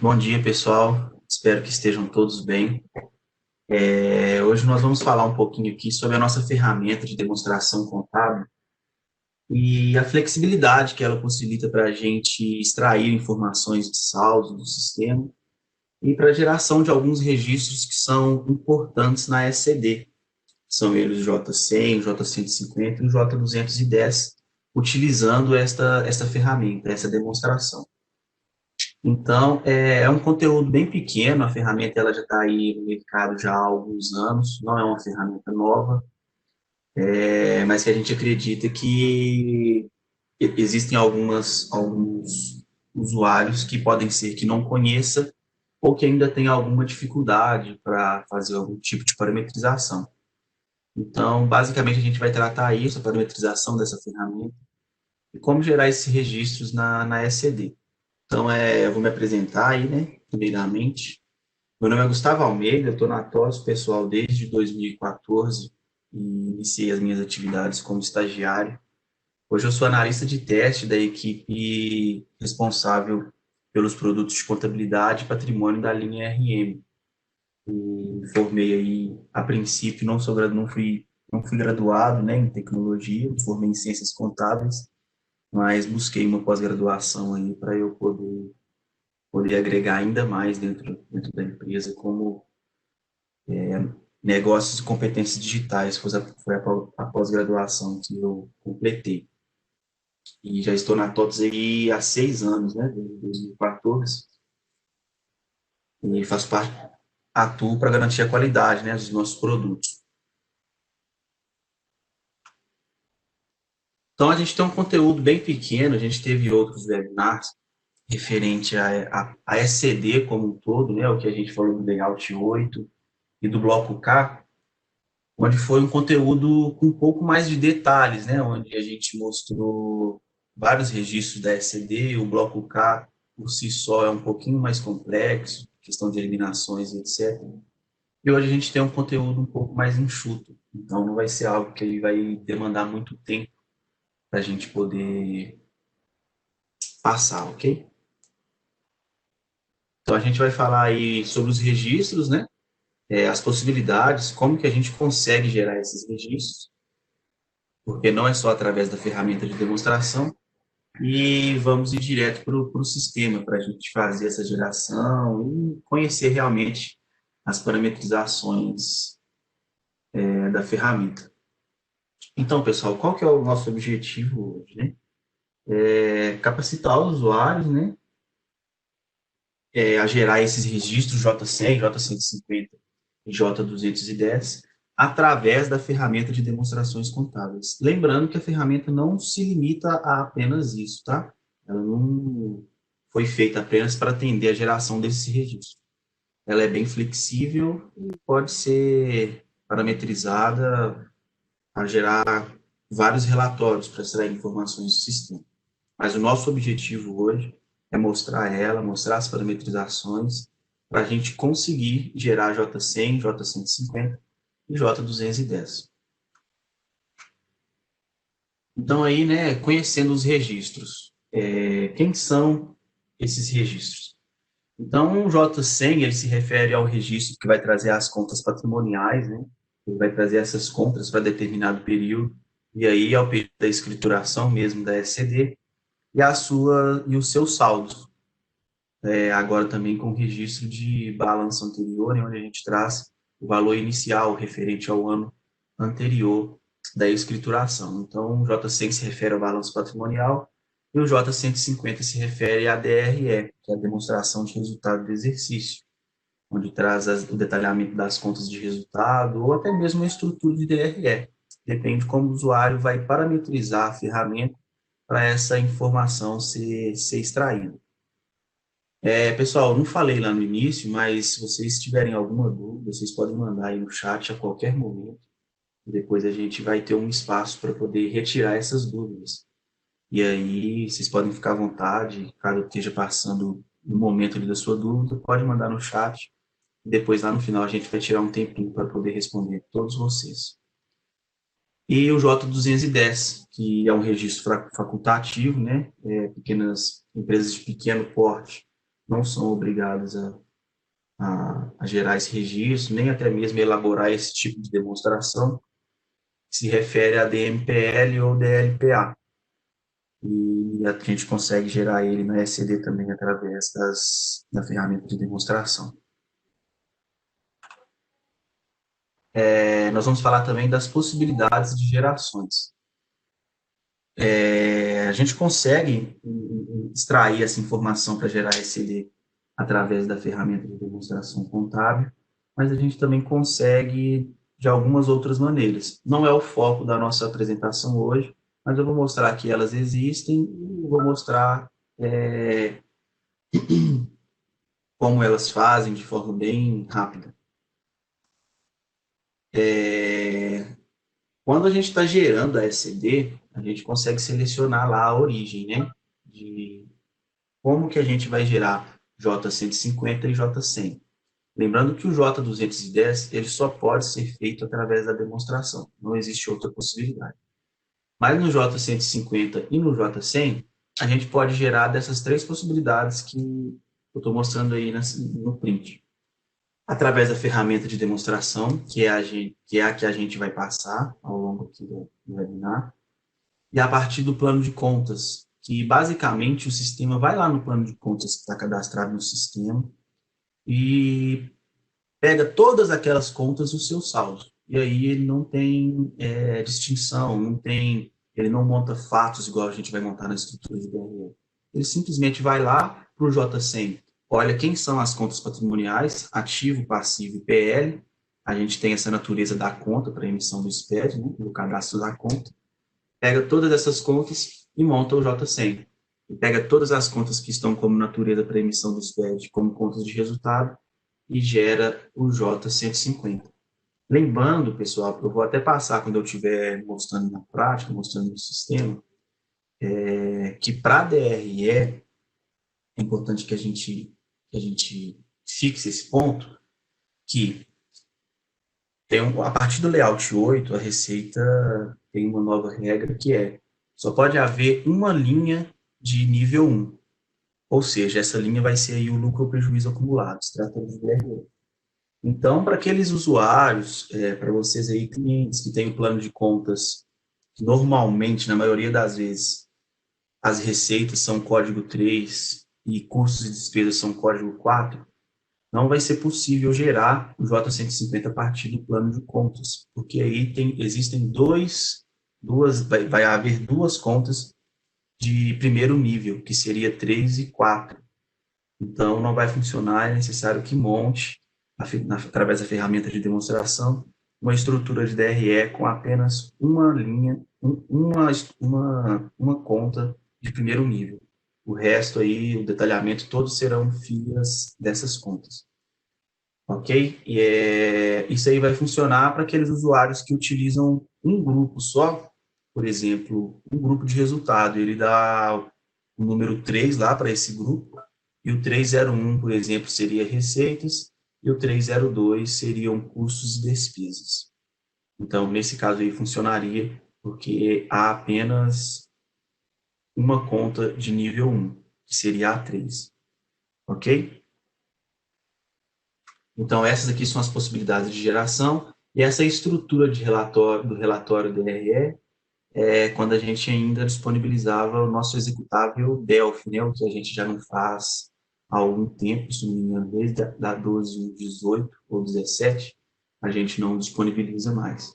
Bom dia, pessoal. Espero que estejam todos bem. Hoje nós vamos falar um pouquinho aqui sobre a nossa ferramenta de demonstração contábil e a flexibilidade que ela possibilita para a gente extrair informações de saldo do sistema e para a geração de alguns registros que são importantes na SCD. São eles o J100, o J150 e o J210, utilizando esta ferramenta, essa demonstração. Então, é um conteúdo bem pequeno, a ferramenta ela já está aí no mercado já há alguns anos, não é uma ferramenta nova, mas que a gente acredita que existem alguns usuários que podem ser que não conheça ou que ainda tem alguma dificuldade para fazer algum tipo de parametrização. Então, basicamente, a gente vai tratar isso, a parametrização dessa ferramenta e como gerar esses registros na SCD. Então, eu vou me apresentar aí, né, primeiramente. Meu nome é Gustavo Almeida, eu estou na TOS pessoal desde 2014 e iniciei as minhas atividades como estagiário. Hoje eu sou analista de teste da equipe responsável pelos produtos de contabilidade e patrimônio da linha RM. Me formei aí, a princípio, não fui graduado, né, em tecnologia, me formei em ciências contábeis, mas busquei uma pós-graduação aí para eu poder agregar ainda mais dentro da empresa, como negócios e competências digitais, foi a pós-graduação que eu completei. E já estou na TOTS aí há 6 anos, né, desde 2014, e faço parte, atuo para garantir a qualidade, né, dos nossos produtos. Então, a gente tem um conteúdo bem pequeno, a gente teve outros webinars referente a SCD como um todo, né, o que a gente falou do Layout 8 e do Bloco K, onde foi um conteúdo com um pouco mais de detalhes, né? Onde a gente mostrou vários registros da SCD, o bloco K por si só é um pouquinho mais complexo, questão de eliminações, etc. E hoje a gente tem um conteúdo um pouco mais enxuto, então não vai ser algo que vai demandar muito tempo para a gente poder passar, ok? Então a gente vai falar aí sobre os registros, né? As possibilidades, como que a gente consegue gerar esses registros, porque não é só através da ferramenta de demonstração, e vamos ir direto para o sistema, para a gente fazer essa geração e conhecer realmente as parametrizações da ferramenta. Então, pessoal, qual que é o nosso objetivo hoje, né? Capacitar os usuários, né, a gerar esses registros J100, J150 e J210 através da ferramenta de demonstrações contábeis. Lembrando que a ferramenta não se limita a apenas isso, tá? Ela não foi feita apenas para atender a geração desse registro. Ela é bem flexível e pode ser parametrizada para gerar vários relatórios para extrair informações do sistema. Mas o nosso objetivo hoje é mostrar ela, mostrar as parametrizações para a gente conseguir gerar J100, J150 e J210. Então aí, né, conhecendo os registros, quem são esses registros? Então, o J100, ele se refere ao registro que vai trazer as contas patrimoniais, né? Ele vai trazer essas contas para determinado período, e aí é o período da escrituração mesmo da SCD, e os seus saldos. Agora também com o registro de balanço anterior, né, onde a gente traz o valor inicial referente ao ano anterior da escrituração. Então, o J100 se refere ao balanço patrimonial e o J150 se refere à DRE, que é a demonstração de resultado do exercício, onde traz o detalhamento das contas de resultado ou até mesmo a estrutura de DRE. Depende de como o usuário vai parametrizar a ferramenta para essa informação ser extraída. Pessoal, eu não falei lá no início, mas se vocês tiverem alguma dúvida, vocês podem mandar aí no chat a qualquer momento. Depois a gente vai ter um espaço para poder retirar essas dúvidas. E aí vocês podem ficar à vontade, caso esteja passando no momento ali da sua dúvida, pode mandar no chat. E depois lá no final a gente vai tirar um tempinho para poder responder todos vocês. E o J210, que é um registro facultativo, né? Pequenas empresas de pequeno porte não são obrigados a gerar esse registro, nem até mesmo elaborar esse tipo de demonstração, que se refere a DMPL ou DLPA. E a gente consegue gerar ele no ECD também através da ferramenta de demonstração. Nós vamos falar também das possibilidades de gerações. A gente consegue extrair essa informação para gerar ECD através da ferramenta de demonstração contábil, mas a gente também consegue de algumas outras maneiras. Não é o foco da nossa apresentação hoje, mas eu vou mostrar que elas existem e vou mostrar como elas fazem de forma bem rápida. Quando a gente está gerando a ECD, a gente consegue selecionar lá a origem, né? De como que a gente vai gerar J150 e J100. Lembrando que o J210 ele só pode ser feito através da demonstração, não existe outra possibilidade. Mas no J150 e no J100, a gente pode gerar dessas três possibilidades que eu estou mostrando aí no print. Através da ferramenta de demonstração, que é a que a gente vai passar ao longo aqui do webinar, e a partir do plano de contas, que basicamente o sistema vai lá no plano de contas que está cadastrado no sistema e pega todas aquelas contas do seu saldo. E aí ele não tem distinção, ele não monta fatos igual a gente vai montar na estrutura de DRE. Ele simplesmente vai lá para o J100, olha quem são as contas patrimoniais, ativo, passivo e PL. A gente tem essa natureza da conta para emissão do SPED, né, do cadastro da conta. Pega todas essas contas e monta o J100. E pega todas as contas que estão como natureza para emissão do SPED como contas de resultado e gera o J150. Lembrando, pessoal, eu vou até passar quando eu estiver mostrando na prática, mostrando no sistema, que para DRE é importante que a gente fixe esse ponto, que a partir do layout 8, a Receita tem uma nova regra que só pode haver uma linha de nível 1. Ou seja, essa linha vai ser aí o lucro ou prejuízo acumulado, se tratando de DRE. Então, para aqueles usuários, para vocês aí, clientes que têm o plano de contas, normalmente, na maioria das vezes, as receitas são código 3 e custos e despesas são código 4, não vai ser possível gerar o J150 a partir do plano de contas, porque aí existem vai haver duas contas de primeiro nível, que seria 3 e 4. Então, não vai funcionar, é necessário que monte, através da ferramenta de demonstração, uma estrutura de DRE com apenas uma linha, uma conta de primeiro nível. O resto aí, o detalhamento, todos serão filhas dessas contas. Ok? Isso aí vai funcionar para aqueles usuários que utilizam um grupo só, por exemplo, um grupo de resultado. Ele dá o número 3 lá para esse grupo, e o 301, por exemplo, seria receitas, e o 302 seriam custos e despesas. Então, nesse caso aí, funcionaria, porque há apenas uma conta de nível 1, que seria a 3. Ok? Então, essas aqui são as possibilidades de geração, e essa estrutura do relatório DRE quando a gente ainda disponibilizava o nosso executável Delphi, né, o que a gente já não faz há algum tempo, se não me engano, desde a 12, 18 ou 17, a gente não disponibiliza mais.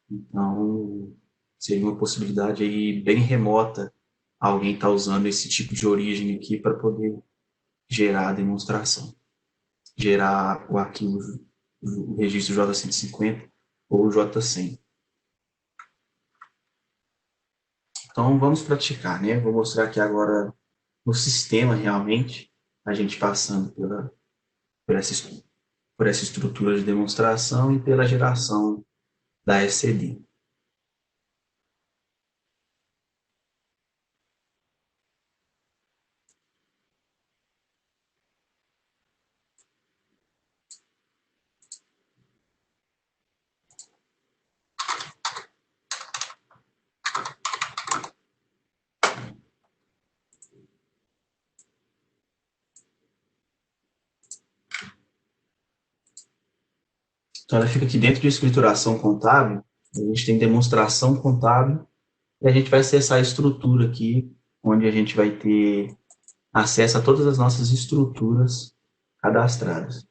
Então, seria uma possibilidade aí bem remota alguém estar usando esse tipo de origem aqui para poder gerar a demonstração, gerar o arquivo, o registro J150 ou J100. Então, vamos praticar, né? Vou mostrar aqui agora no sistema, realmente, a gente passando por, essa, por essa estrutura de demonstração e pela geração da SCD. Então, ela fica aqui dentro de escrituração contábil, a gente tem demonstração contábil, e a gente vai acessar a estrutura aqui, onde a gente vai ter acesso a todas as nossas estruturas cadastradas.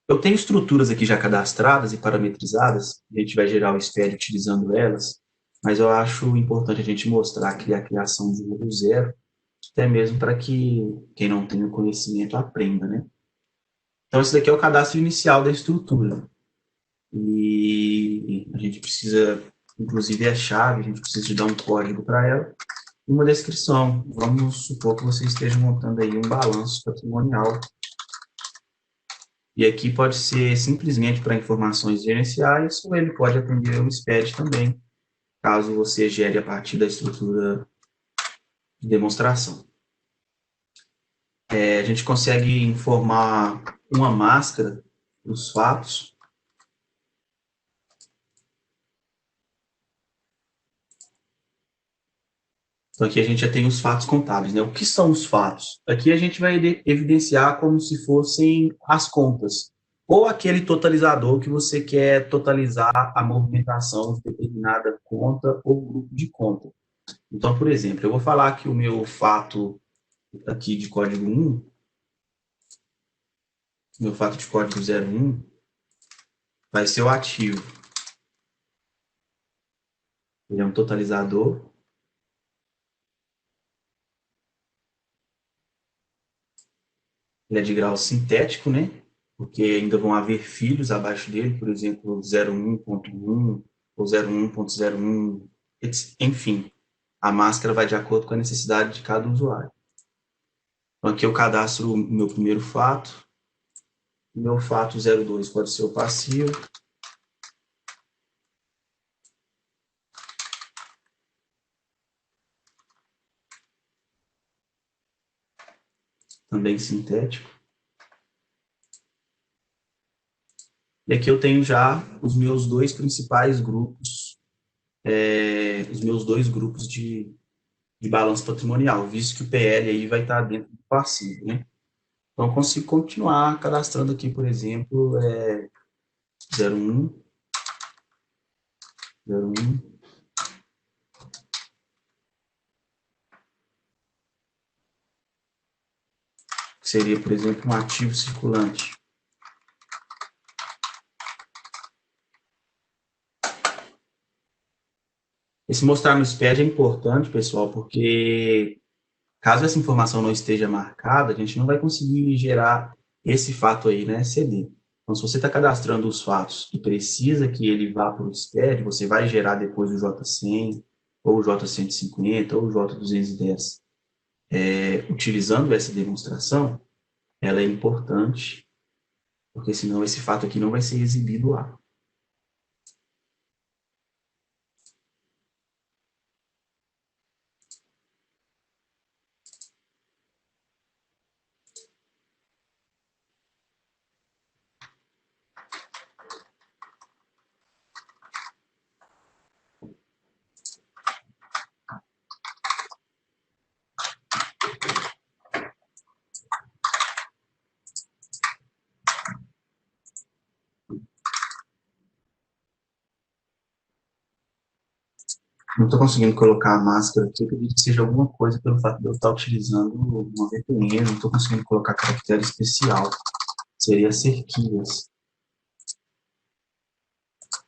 Eu tenho estruturas aqui já cadastradas e parametrizadas, a gente vai gerar o SPED utilizando elas, mas eu acho importante a gente mostrar aqui a criação de um do zero, até mesmo para que quem não tem o conhecimento aprenda, né? Então, esse daqui é o cadastro inicial da estrutura. E a gente precisa, inclusive, a chave, a gente precisa de dar um código para ela e uma descrição. Vamos supor que você esteja montando aí um balanço patrimonial. E aqui pode ser simplesmente para informações gerenciais, ou ele pode atender o SPED também, caso você gere a partir da estrutura de demonstração. A gente consegue informar uma máscara dos fatos. Então, aqui a gente já tem os fatos contábeis, né? O que são os fatos? Aqui a gente vai evidenciar como se fossem as contas, ou aquele totalizador que você quer totalizar a movimentação de determinada conta ou grupo de conta. Então, por exemplo, eu vou falar que o meu fato aqui de código 1, meu fato de código 01, vai ser o ativo. Ele é um totalizador. Ele é de grau sintético, né? Porque ainda vão haver filhos abaixo dele, por exemplo, 01.1 ou 01.01, enfim. A máscara vai de acordo com a necessidade de cada usuário. Então, aqui eu cadastro o meu primeiro fato. O meu fato 02 pode ser o passivo. Também sintético. E aqui eu tenho já os meus dois principais grupos, os meus dois grupos de balanço patrimonial, visto que o PL aí vai estar dentro do passivo, né? Então, eu consigo continuar cadastrando aqui, por exemplo, 01, 01, que seria, por exemplo, um ativo circulante. Esse mostrar no SPED é importante, pessoal, porque caso essa informação não esteja marcada, a gente não vai conseguir gerar esse fato aí, né, CD. Então, se você está cadastrando os fatos e precisa que ele vá para o SPED, você vai gerar depois o J100, ou o J150, ou o J210. Utilizando essa demonstração, ela é importante, porque senão esse fato aqui não vai ser exibido lá. Não estou conseguindo colocar a máscara aqui, eu acredito que seja alguma coisa pelo fato de eu estar utilizando uma VPN, não estou conseguindo colocar caractere especial. Seria cerquilhas.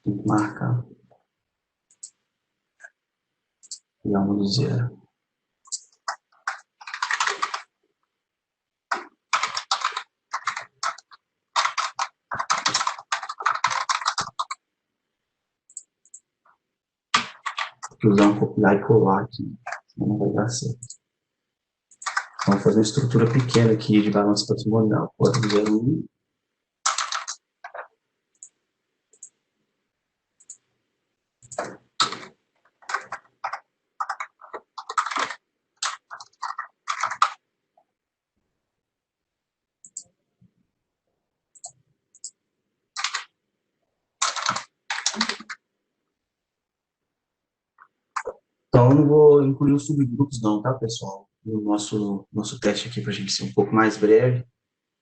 Tem que marcar. Criar uma do zero. Tem que usar um copiar e colar aqui, senão não vai dar certo. Vamos fazer uma estrutura pequena aqui de balanço patrimonial. Código 01. Então, eu não vou incluir os subgrupos não, tá, pessoal? No nosso teste aqui, para a gente ser um pouco mais breve.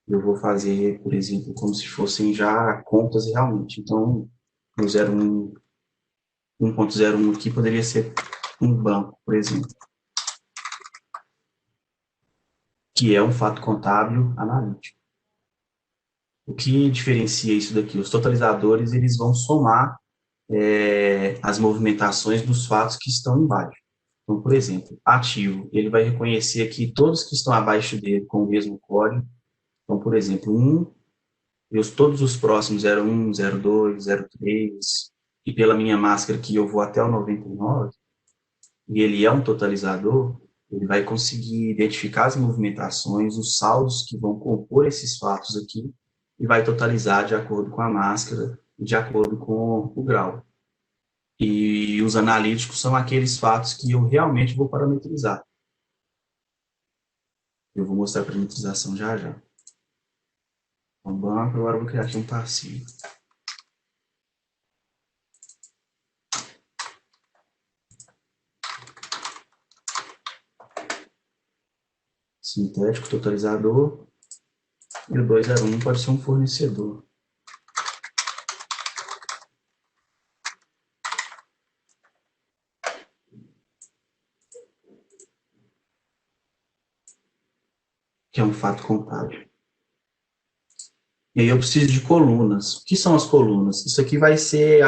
eu vou fazer, por exemplo, como se fossem já contas realmente. Então, o 01, 1.01 aqui poderia ser um banco, por exemplo, que é um fato contábil analítico. O que diferencia isso daqui? Os totalizadores, eles vão somar as movimentações dos fatos que estão embaixo. Então, por exemplo, ativo, ele vai reconhecer aqui todos que estão abaixo dele com o mesmo código. Então, por exemplo, 1 e todos os próximos 01, 02, 03, e pela minha máscara aqui eu vou até o 99, e ele é um totalizador, ele vai conseguir identificar as movimentações, os saldos que vão compor esses fatos aqui, e vai totalizar de acordo com a máscara e de acordo com o grau. E os analíticos são aqueles fatos que eu realmente vou parametrizar. Eu vou mostrar a parametrização já já. Então, banco, agora eu vou criar aqui um passivo. Sintético, totalizador. E o 201 pode ser um fornecedor. Que é um fato contábil. E aí eu preciso de colunas. O que são as colunas? Isso aqui vai ser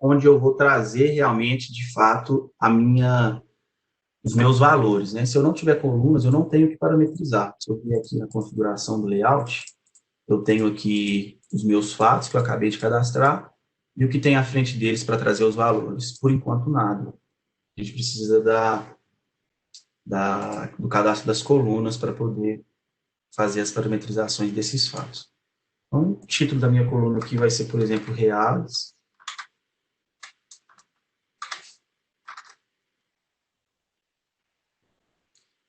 onde eu vou trazer realmente, de fato, os meus valores. Né? Se eu não tiver colunas, eu não tenho que parametrizar. Se eu vier aqui na configuração do layout, eu tenho aqui os meus fatos que eu acabei de cadastrar e o que tem à frente deles para trazer os valores. Por enquanto, nada. A gente precisa do cadastro das colunas para poder fazer as parametrizações desses fatos. Então, o título da minha coluna aqui vai ser, por exemplo, reais.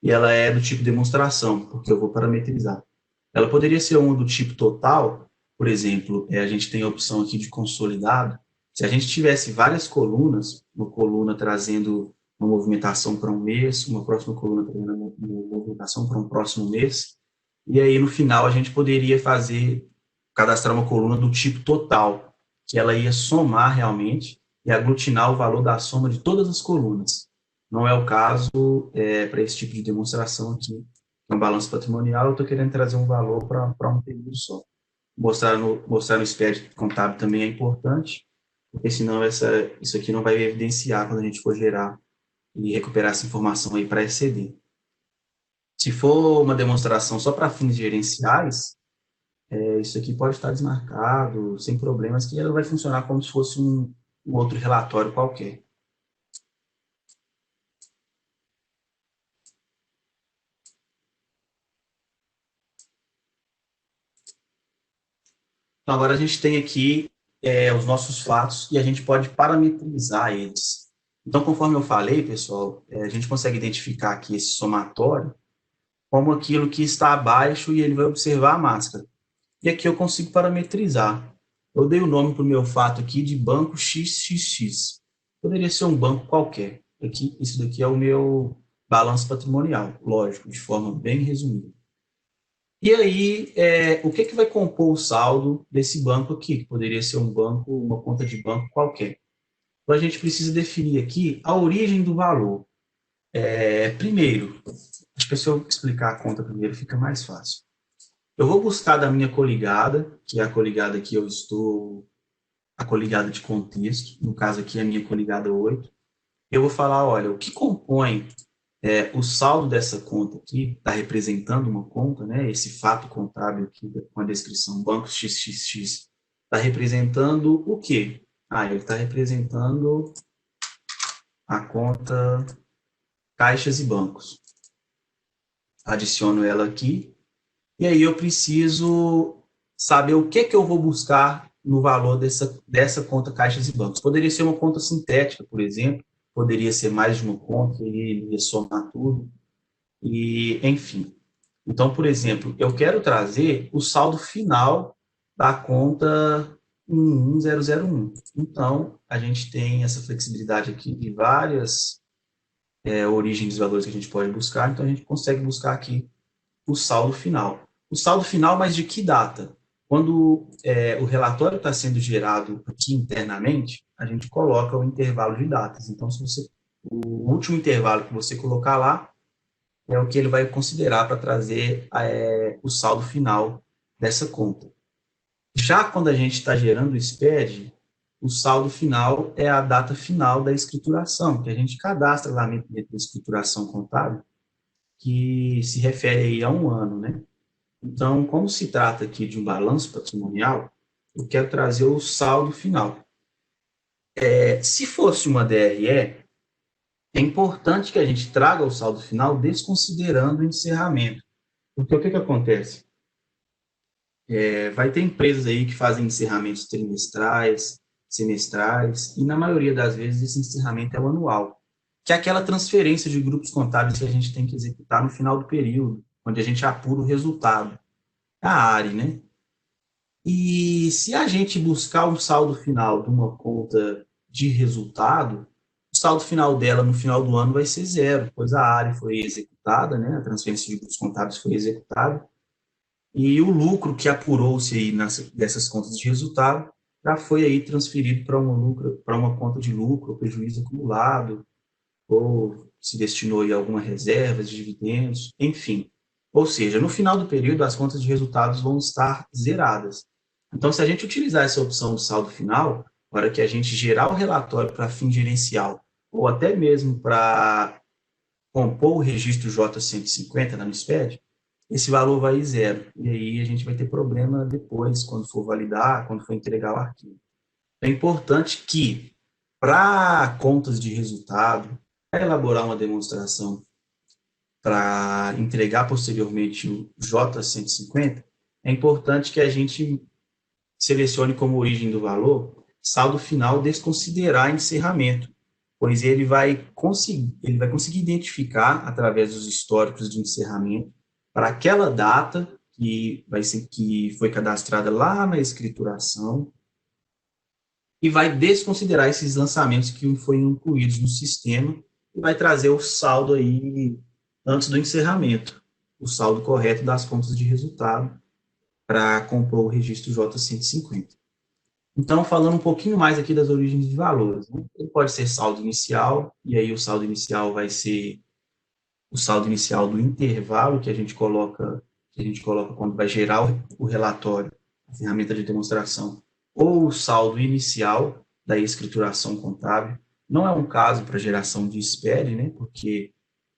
E ela é do tipo demonstração, porque eu vou parametrizar. Ela poderia ser uma do tipo total, por exemplo, a gente tem a opção aqui de consolidado. Se a gente tivesse várias colunas, uma coluna trazendo uma movimentação para um mês, uma próxima coluna trazendo uma movimentação para um próximo mês, e aí no final a gente poderia cadastrar uma coluna do tipo total, que ela ia somar realmente e aglutinar o valor da soma de todas as colunas. Não é o caso para esse tipo de demonstração aqui. No balanço patrimonial, eu estou querendo trazer um valor para um período só. Mostrar no SPED contábil também é importante, porque senão isso aqui não vai evidenciar quando a gente for gerar e recuperar essa informação aí para exceder. Se for uma demonstração só para fins gerenciais, isso aqui pode estar desmarcado, sem problemas, que ela vai funcionar como se fosse um outro relatório qualquer. Então, agora a gente tem aqui os nossos fatos e a gente pode parametrizar eles. Então, conforme eu falei, pessoal, a gente consegue identificar aqui esse somatório como aquilo que está abaixo e ele vai observar a máscara. E aqui eu consigo parametrizar. Eu dei o nome para o meu fato aqui de banco XXX. Poderia ser um banco qualquer. Isso daqui é o meu balanço patrimonial, lógico, de forma bem resumida. E aí, o que vai compor o saldo desse banco aqui? Que poderia ser um banco, uma conta de banco qualquer. Então, a gente precisa definir aqui a origem do valor. Primeiro, acho que se eu explicar a conta primeiro fica mais fácil. Eu vou buscar da minha coligada, que é a coligada que eu estou, a coligada de contexto, no caso aqui é a minha coligada 8. Eu vou falar, olha, o que compõe o saldo dessa conta aqui, está representando uma conta, né? Esse fato contábil aqui com a descrição banco XXX, está representando o quê? Ele está representando a conta caixas e bancos. Adiciono ela aqui, e aí eu preciso saber o que eu vou buscar no valor dessa conta caixas e bancos. Poderia ser uma conta sintética, por exemplo, poderia ser mais de uma conta, ele ia somar tudo, e enfim. Então, por exemplo, eu quero trazer o saldo final da conta 11001. Então, a gente tem essa flexibilidade aqui de várias origens dos valores que a gente pode buscar, então a gente consegue buscar aqui o saldo final. O saldo final, mas de que data? Quando o relatório está sendo gerado aqui internamente, a gente coloca o intervalo de datas. Então, se você, o último intervalo que você colocar lá é o que ele vai considerar para trazer o saldo final dessa conta. Já quando a gente está gerando o SPED, o saldo final é a data final da escrituração, que a gente cadastra lá dentro da escrituração contábil, que se refere aí a um ano, né? Então, como se trata aqui de um balanço patrimonial, eu quero trazer o saldo final. Se fosse uma DRE, é importante que a gente traga o saldo final desconsiderando o encerramento. Porque o que acontece? Vai ter empresas aí que fazem encerramentos trimestrais, semestrais, e na maioria das vezes esse encerramento é o anual, que é aquela transferência de grupos contábeis que a gente tem que executar no final do período, onde a gente apura o resultado, a ARE, né? E se a gente buscar um saldo final de uma conta de resultado, o saldo final dela no final do ano vai ser zero, pois a área foi executada, né? A transferência de grupos contábeis foi executada, e o lucro que apurou-se aí dessas contas de resultado já foi aí transferido para uma conta de lucro, ou prejuízo acumulado, ou se destinou aí a alguma reserva de dividendos, enfim. Ou seja, no final do período, as contas de resultados vão estar zeradas. Então, se a gente utilizar essa opção do saldo final, na hora que a gente gerar o relatório para fim gerencial, ou até mesmo para compor o registro J150 na NUSPED, esse valor vai zero. E aí a gente vai ter problema depois, quando for validar, quando for entregar o arquivo. É importante que, para contas de resultado, para elaborar uma demonstração para entregar posteriormente o J150, é importante que a gente selecione como origem do valor saldo final desconsiderar encerramento, pois ele vai conseguir identificar através dos históricos de encerramento para aquela data que foi cadastrada lá na escrituração e vai desconsiderar esses lançamentos que foram incluídos no sistema e vai trazer o saldo aí antes do encerramento, o saldo correto das contas de resultado para compor o registro J150. Então, falando um pouquinho mais aqui das origens de valores, né? Ele pode ser saldo inicial, e aí o saldo inicial vai ser o saldo inicial do intervalo que a gente coloca quando vai gerar o relatório, a ferramenta de demonstração, ou o saldo inicial da escrituração contábil. Não é um caso para geração de SPED, né? Porque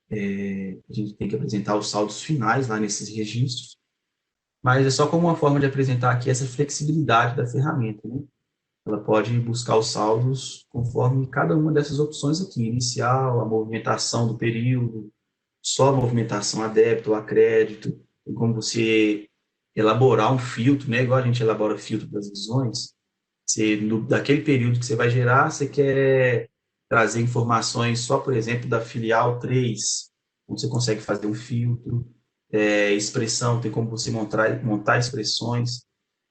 a gente tem que apresentar os saldos finais lá nesses registros, mas é só como uma forma de apresentar aqui essa flexibilidade da ferramenta, né? Ela pode buscar os saldos conforme cada uma dessas opções aqui, inicial, a movimentação do período, só a movimentação a débito ou a crédito, tem como você elaborar um filtro, né? Igual a gente elabora filtro das visões, daquele período que você vai gerar, você quer trazer informações só, por exemplo, da filial 3, onde você consegue fazer um filtro, expressão, tem como você montar expressões.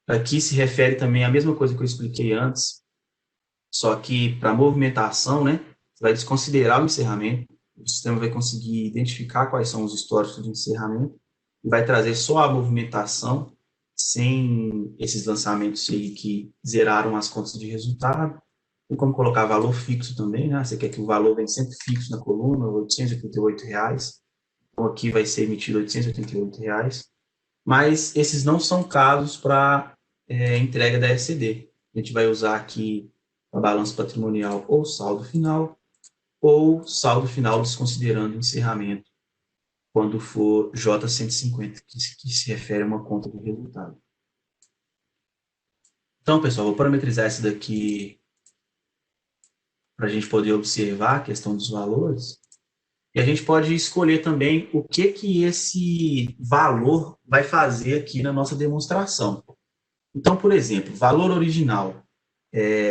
Aqui se refere também à mesma coisa que eu expliquei antes, só que para movimentação, né, você vai desconsiderar o encerramento, o sistema vai conseguir identificar quais são os históricos de encerramento e vai trazer só a movimentação, sem esses lançamentos aí que zeraram as contas de resultado. Tem como colocar valor fixo também, né? Você quer que o valor venha sempre fixo na coluna, R$ 888. Então aqui vai ser emitido R$ 888. Mas esses não são casos para entrega da SCD. A gente vai usar aqui a balança patrimonial ou saldo final, ou saldo final desconsiderando o encerramento, quando for J150, que se refere a uma conta de resultado. Então, pessoal, vou parametrizar essa daqui para a gente poder observar a questão dos valores. E a gente pode escolher também o que esse valor vai fazer aqui na nossa demonstração. Então, por exemplo, valor original,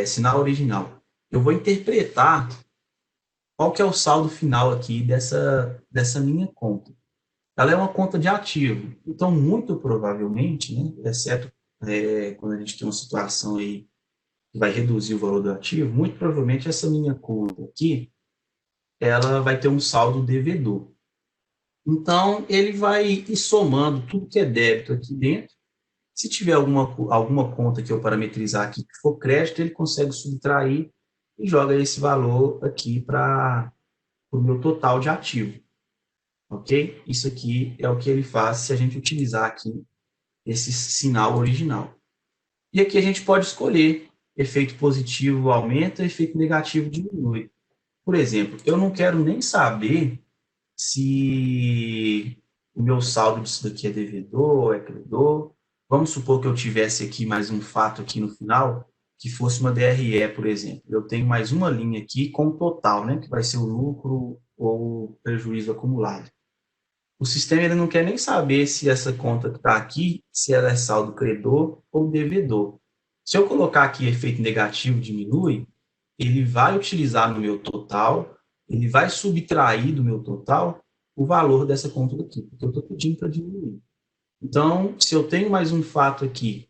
sinal original. Eu vou interpretar qual que é o saldo final aqui dessa minha conta. Ela é uma conta de ativo. Então, muito provavelmente, né, exceto quando a gente tem uma situação aí que vai reduzir o valor do ativo, muito provavelmente essa minha conta aqui, ela vai ter um saldo devedor. Então, ele vai ir somando tudo que é débito aqui dentro. Se tiver alguma conta que eu parametrizar aqui que for crédito, ele consegue subtrair e joga esse valor aqui para o meu total de ativo. Ok? Isso aqui é o que ele faz se a gente utilizar aqui esse sinal original. E aqui a gente pode escolher efeito positivo aumenta, efeito negativo diminui. Por exemplo, eu não quero nem saber se o meu saldo disso daqui é devedor, é credor. Vamos supor que eu tivesse aqui mais um fato aqui no final, que fosse uma DRE, por exemplo. Eu tenho mais uma linha aqui com o total, né, que vai ser o lucro ou o prejuízo acumulado. O sistema ele não quer nem saber se essa conta que está aqui, se ela é saldo credor ou devedor. Se eu colocar aqui efeito negativo diminui, ele vai utilizar no meu total, ele vai subtrair do meu total o valor dessa conta daqui, porque eu estou pedindo para diminuir. Então, se eu tenho mais um fato aqui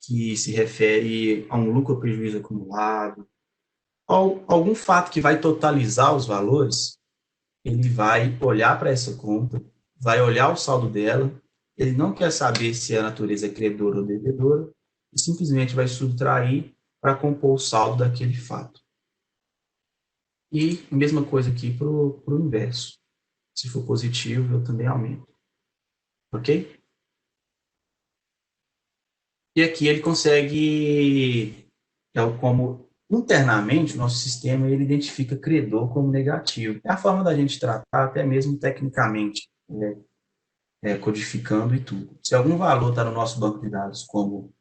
que se refere a um lucro ou prejuízo acumulado, ou algum fato que vai totalizar os valores, ele vai olhar para essa conta, vai olhar o saldo dela, ele não quer saber se a natureza é credora ou devedora, e simplesmente vai subtrair para compor o saldo daquele fato. E a mesma coisa aqui para o inverso. Se for positivo, eu também aumento. Ok? E aqui ele consegue, como internamente, o nosso sistema ele identifica credor como negativo. É a forma da gente tratar, até mesmo tecnicamente, né? Codificando e tudo. Se algum valor está no nosso banco de dados como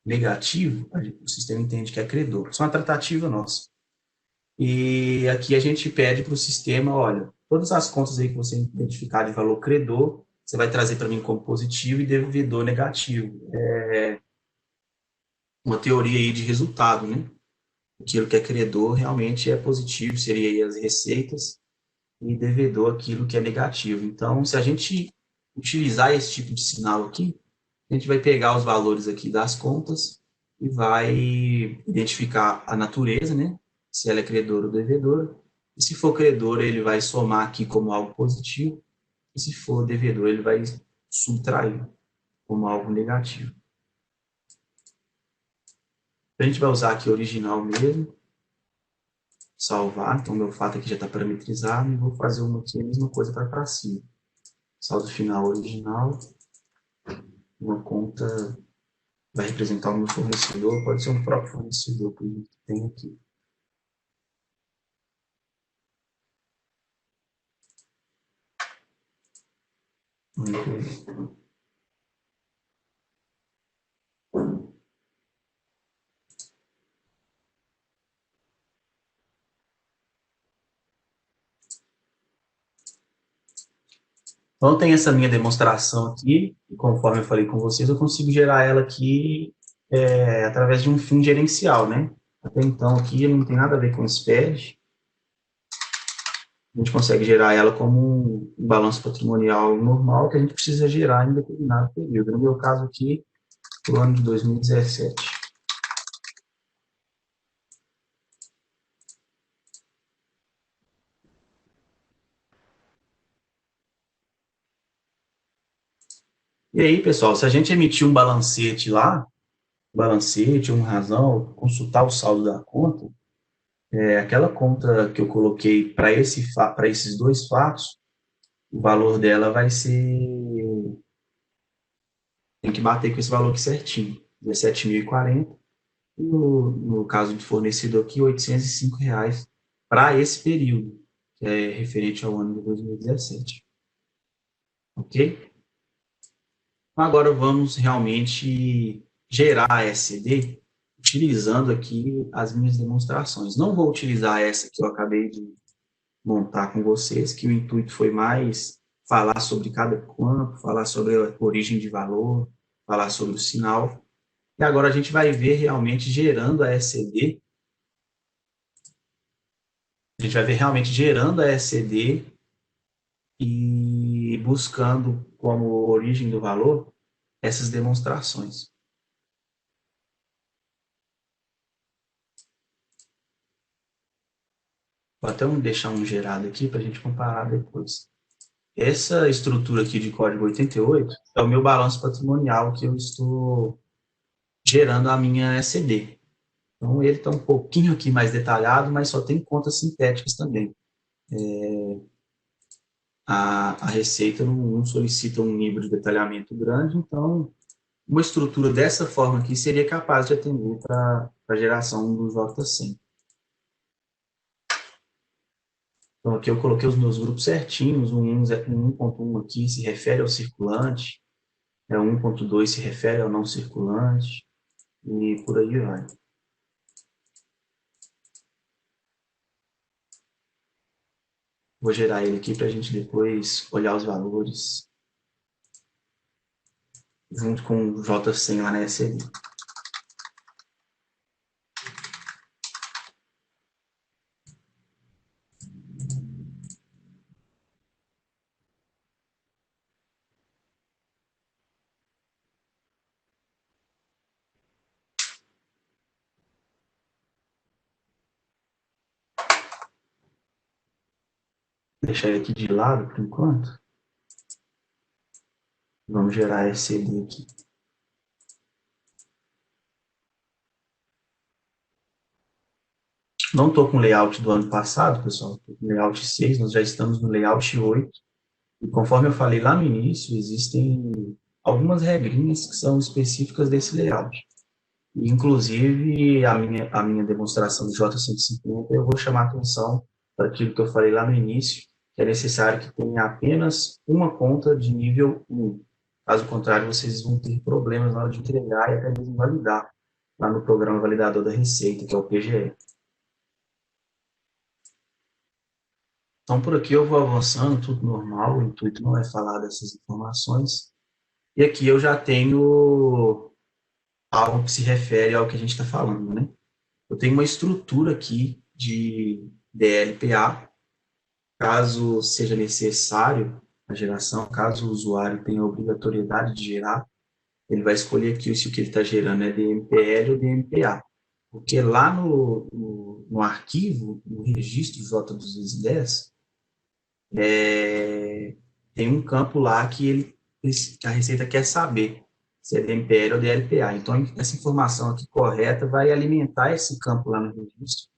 negativo, o sistema entende que é credor. Isso é uma tratativa nossa. E aqui a gente pede para o sistema, olha, todas as contas aí que você identificar de valor credor, você vai trazer para mim como positivo e devedor negativo. É uma teoria aí de resultado, né? Aquilo que é credor realmente é positivo, seria aí as receitas, e devedor aquilo que é negativo. Então, se a gente utilizar esse tipo de sinal aqui, a gente vai pegar os valores aqui das contas e vai identificar a natureza, né? Se ela é credora ou devedora. E se for credora, ele vai somar aqui como algo positivo. E se for devedor, ele vai subtrair como algo negativo. A gente vai usar aqui o original mesmo, salvar. Então, meu fato aqui já está parametrizado. E vou fazer uma aqui, a mesma coisa para cima. Saldo final original. Uma conta vai representar o meu fornecedor, pode ser um próprio fornecedor que tem aqui. Então, tem essa minha demonstração aqui, e conforme eu falei com vocês, eu consigo gerar ela aqui através de um fim gerencial, né? Até então, aqui não tem nada a ver com SPED. A gente consegue gerar ela como um balanço patrimonial normal que a gente precisa gerar em determinado período. No meu caso aqui, o ano de 2017. E aí, pessoal, se a gente emitir um balancete lá, balancete, uma razão, consultar o saldo da conta, aquela conta que eu coloquei para esses dois fatos, o valor dela vai ser. Tem que bater com esse valor aqui certinho, 17.040. No caso do fornecido aqui, R$ 805 para esse período, que é referente ao ano de 2017. Ok? Agora vamos realmente gerar a SCD utilizando aqui as minhas demonstrações. Não vou utilizar essa que eu acabei de montar com vocês, que o intuito foi mais falar sobre cada campo, falar sobre a origem de valor, falar sobre o sinal. E agora a gente vai ver realmente gerando a SCD, a gente vai ver realmente gerando a SCD e buscando como origem do valor essas demonstrações. Vou até deixar um gerado aqui para a gente comparar depois. essa estrutura aqui de código 88 é o meu balanço patrimonial que eu estou gerando a minha ECD. Então, ele está um pouquinho aqui mais detalhado, mas só tem contas sintéticas também. A Receita não solicita um nível de detalhamento grande, então, uma estrutura dessa forma aqui seria capaz de atender para a geração do J100. Então, aqui eu coloquei os meus grupos certinhos, o 1.1 aqui se refere ao circulante, o 1.2 se refere ao não circulante, e por aí vai. Vou gerar ele aqui para a gente depois olhar os valores junto com o J100 lá na SLI. Vou deixar ele aqui de lado por enquanto. Vamos gerar SLI aqui. Não estou com o layout do ano passado, pessoal. Estou com o layout 6, nós já estamos no layout 8. E conforme eu falei lá no início, existem algumas regrinhas que são específicas desse layout. E, inclusive, a minha demonstração de J150, eu vou chamar atenção para aquilo que eu falei lá no início, que é necessário que tenha apenas uma conta de nível 1. Caso contrário, vocês vão ter problemas na hora de entregar e até mesmo validar lá no programa validador da Receita, que é o PGE. Então, por aqui eu vou avançando, tudo normal, o intuito não é falar dessas informações. E aqui eu já tenho algo que se refere ao que a gente está falando, né? Eu tenho uma estrutura aqui de DLPA, caso seja necessário a geração, caso o usuário tenha a obrigatoriedade de gerar, ele vai escolher aqui se o que ele está gerando é DMPL ou DMPA. Porque lá no arquivo, no registro J210, tem um campo lá que a Receita quer saber se é DMPL ou DLPA. Então, essa informação aqui correta vai alimentar esse campo lá no registro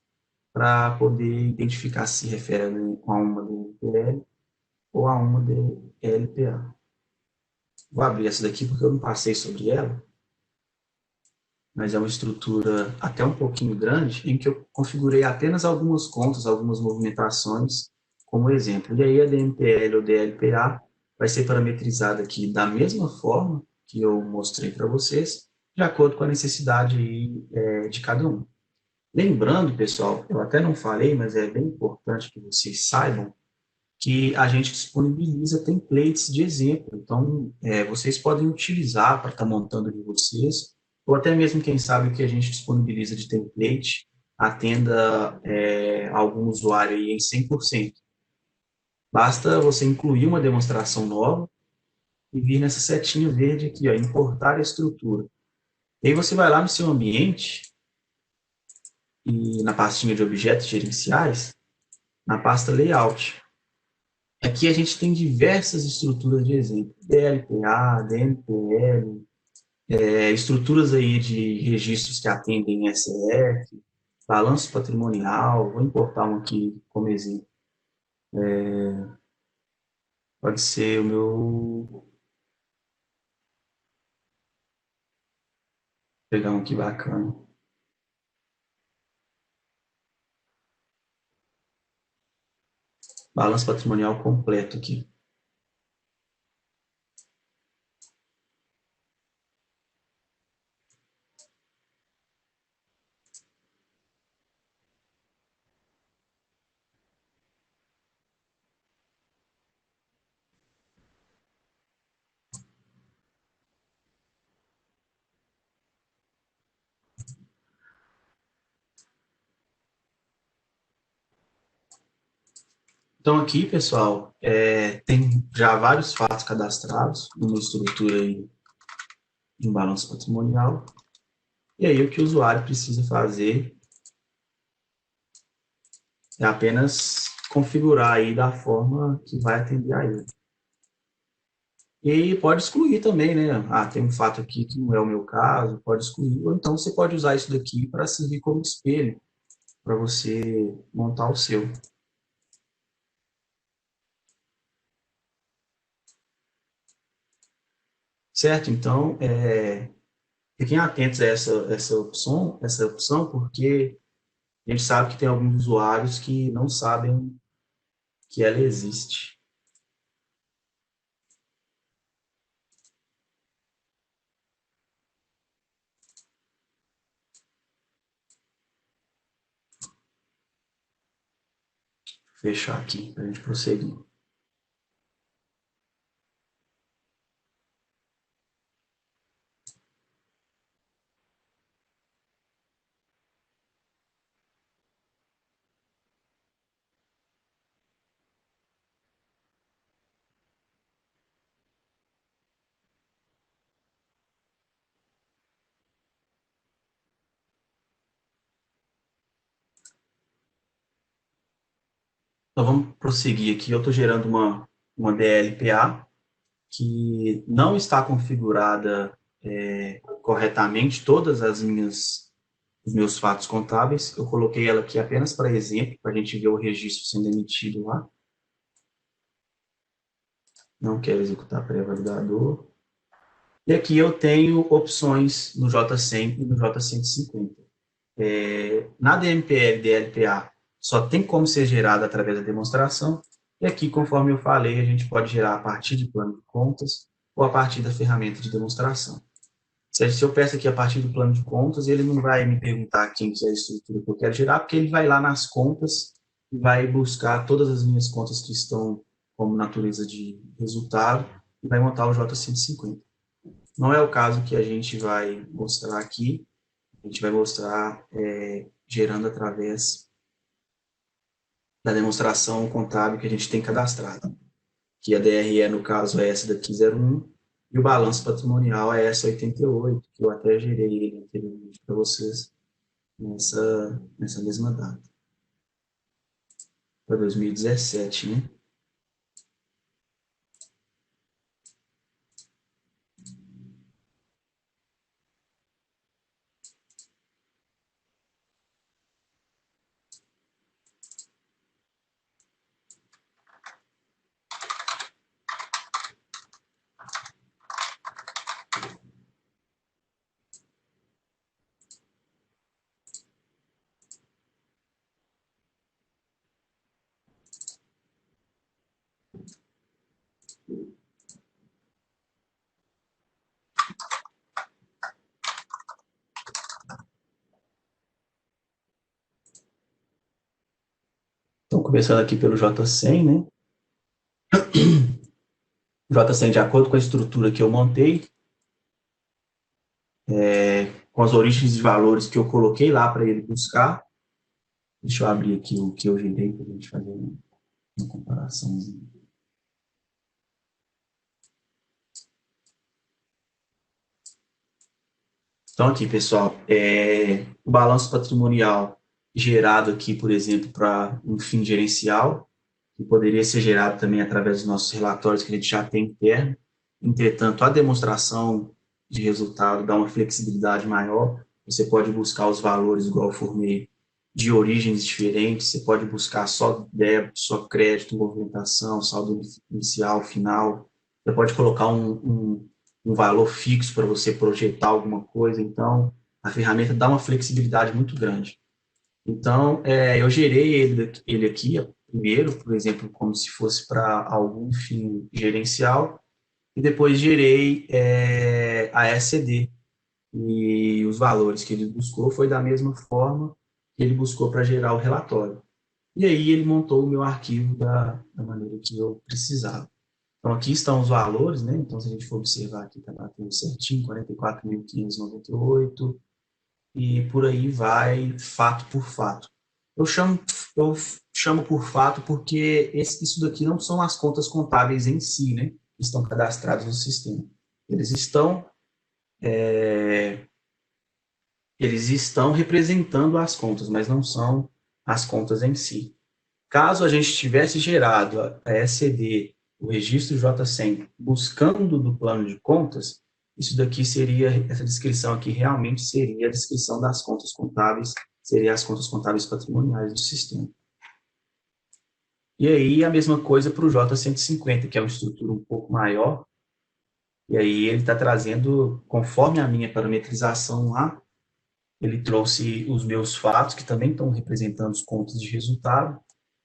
para poder identificar se refere a uma DLPL ou a uma DLPA. Vou abrir essa daqui porque eu não passei sobre ela, mas é uma estrutura até um pouquinho grande, em que eu configurei apenas algumas contas, algumas movimentações, como exemplo. E aí a DMPL ou DLPA vai ser parametrizada aqui da mesma forma que eu mostrei para vocês, de acordo com a necessidade aí, de cada um. Lembrando, pessoal, eu até não falei, mas é bem importante que vocês saibam que a gente disponibiliza templates de exemplo. Então, vocês podem utilizar para estar montando de vocês, ou até mesmo, quem sabe, o que a gente disponibiliza de template atenda algum usuário aí em 100%. Basta você incluir uma demonstração nova e vir nessa setinha verde aqui, ó, importar a estrutura. E aí você vai lá no seu ambiente e na pastinha de objetos gerenciais, na pasta Layout. Aqui a gente tem diversas estruturas de exemplo, DLPA, DMPL, estruturas aí de registros que atendem SF, balanço patrimonial, vou importar um aqui como exemplo. Pode ser o meu, vou pegar um aqui bacana. Balanço patrimonial completo aqui. Então aqui, pessoal, tem já vários fatos cadastrados numa estrutura aí de um balanço patrimonial. E aí o que o usuário precisa fazer é apenas configurar aí da forma que vai atender a ele. E pode excluir também, né? Ah, tem um fato aqui que não é o meu caso, pode excluir. Ou então você pode usar isso daqui para servir como espelho, para você montar o seu. Certo? Então, fiquem atentos a essa opção, porque a gente sabe que tem alguns usuários que não sabem que ela existe. Vou fechar aqui para a gente prosseguir. Então, vamos prosseguir aqui. Eu estou gerando uma DLPA que não está configurada corretamente todas os meus fatos contábeis. Eu coloquei ela aqui apenas para exemplo, para a gente ver o registro sendo emitido lá. Não quero executar pré-validador. E aqui eu tenho opções no J100 e no J150. Na DMPL DLPA, só tem como ser gerada através da demonstração. E aqui, conforme eu falei, a gente pode gerar a partir de plano de contas ou a partir da ferramenta de demonstração. Se eu peço aqui a partir do plano de contas, ele não vai me perguntar quem que é a estrutura que eu quero gerar, porque ele vai lá nas contas e vai buscar todas as minhas contas que estão como natureza de resultado e vai montar o J150. Não é o caso que a gente vai mostrar aqui, a gente vai mostrar gerando através da demonstração contábil que a gente tem cadastrado, que a DRE, no caso, é essa daqui, 01, e o balanço patrimonial é essa 88, que eu até gerei ele anteriormente para vocês nessa mesma data, para 2017, né? Então, começando aqui pelo J100, né? J100, de acordo com a estrutura que eu montei, com as origens de valores que eu coloquei lá para ele buscar. Deixa eu abrir aqui o que eu gerei para a gente fazer uma comparação. Então, aqui, pessoal, o balanço patrimonial gerado aqui, por exemplo, para um fim gerencial, que poderia ser gerado também através dos nossos relatórios que a gente já tem interno. Entretanto, a demonstração de resultado dá uma flexibilidade maior. Você pode buscar os valores, igual eu formei, de origens diferentes. Você pode buscar só débito, só crédito, movimentação, saldo inicial, final. Você pode colocar um valor fixo para você projetar alguma coisa. Então, a ferramenta dá uma flexibilidade muito grande. Então, eu gerei ele aqui primeiro, por exemplo, como se fosse para algum fim gerencial, e depois gerei a SCD. E os valores que ele buscou foi da mesma forma que ele buscou para gerar o relatório. E aí ele montou o meu arquivo da maneira que eu precisava. Então, aqui estão os valores, né? Então, se a gente for observar aqui, está batendo certinho, 44.598, e por aí vai, fato por fato. Eu chamo por fato porque isso daqui não são as contas contábeis em si, né? Que estão cadastradas no sistema. Eles estão, é, eles estão representando as contas, mas não são as contas em si. Caso a gente tivesse gerado a SCD o registro J100 buscando do plano de contas, isso daqui seria, essa descrição aqui realmente seria a descrição das contas contábeis, seria as contas contábeis patrimoniais do sistema. E aí a mesma coisa para o J150, que é uma estrutura um pouco maior, e aí ele está trazendo, conforme a minha parametrização lá, ele trouxe os meus fatos, que também estão representando os contos de resultado.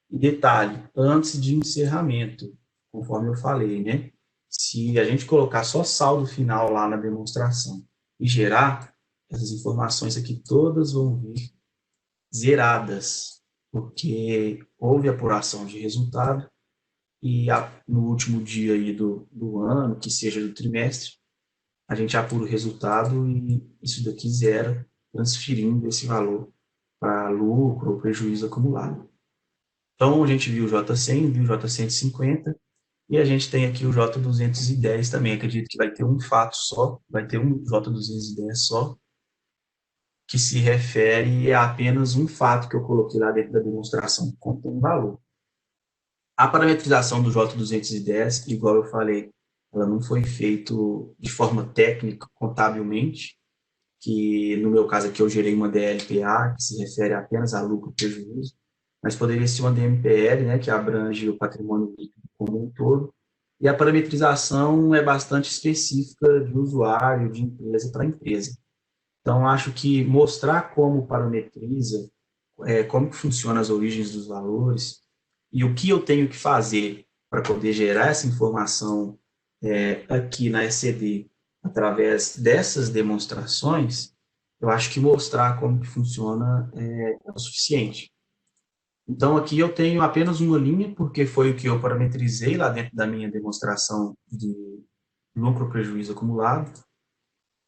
E detalhe, antes de encerramento, conforme eu falei, né? Se a gente colocar só saldo final lá na demonstração e gerar, essas informações aqui todas vão vir zeradas, porque houve apuração de resultado e no último dia aí do ano, que seja do trimestre, a gente apura o resultado e isso daqui zera, transferindo esse valor para lucro ou prejuízo acumulado. Então, a gente viu o J100, viu o J150, e a gente tem aqui o J210 também. Acredito que vai ter um fato só, vai ter um J210 só, que se refere a apenas um fato que eu coloquei lá dentro da demonstração, que contém valor. A parametrização do J210, igual eu falei, ela não foi feita de forma técnica, contabilmente, que no meu caso aqui eu gerei uma DLPA, que se refere apenas a lucro e prejuízo, mas poderia ser uma DMPL, né, que abrange o patrimônio líquido como um todo, e a parametrização é bastante específica de usuário, de empresa para empresa. Então, acho que mostrar como parametriza, como que funciona as origens dos valores e o que eu tenho que fazer para poder gerar essa informação aqui na ECD através dessas demonstrações, eu acho que mostrar como que funciona é o suficiente. Então, aqui eu tenho apenas uma linha, porque foi o que eu parametrizei lá dentro da minha demonstração de lucro ou prejuízo acumulado,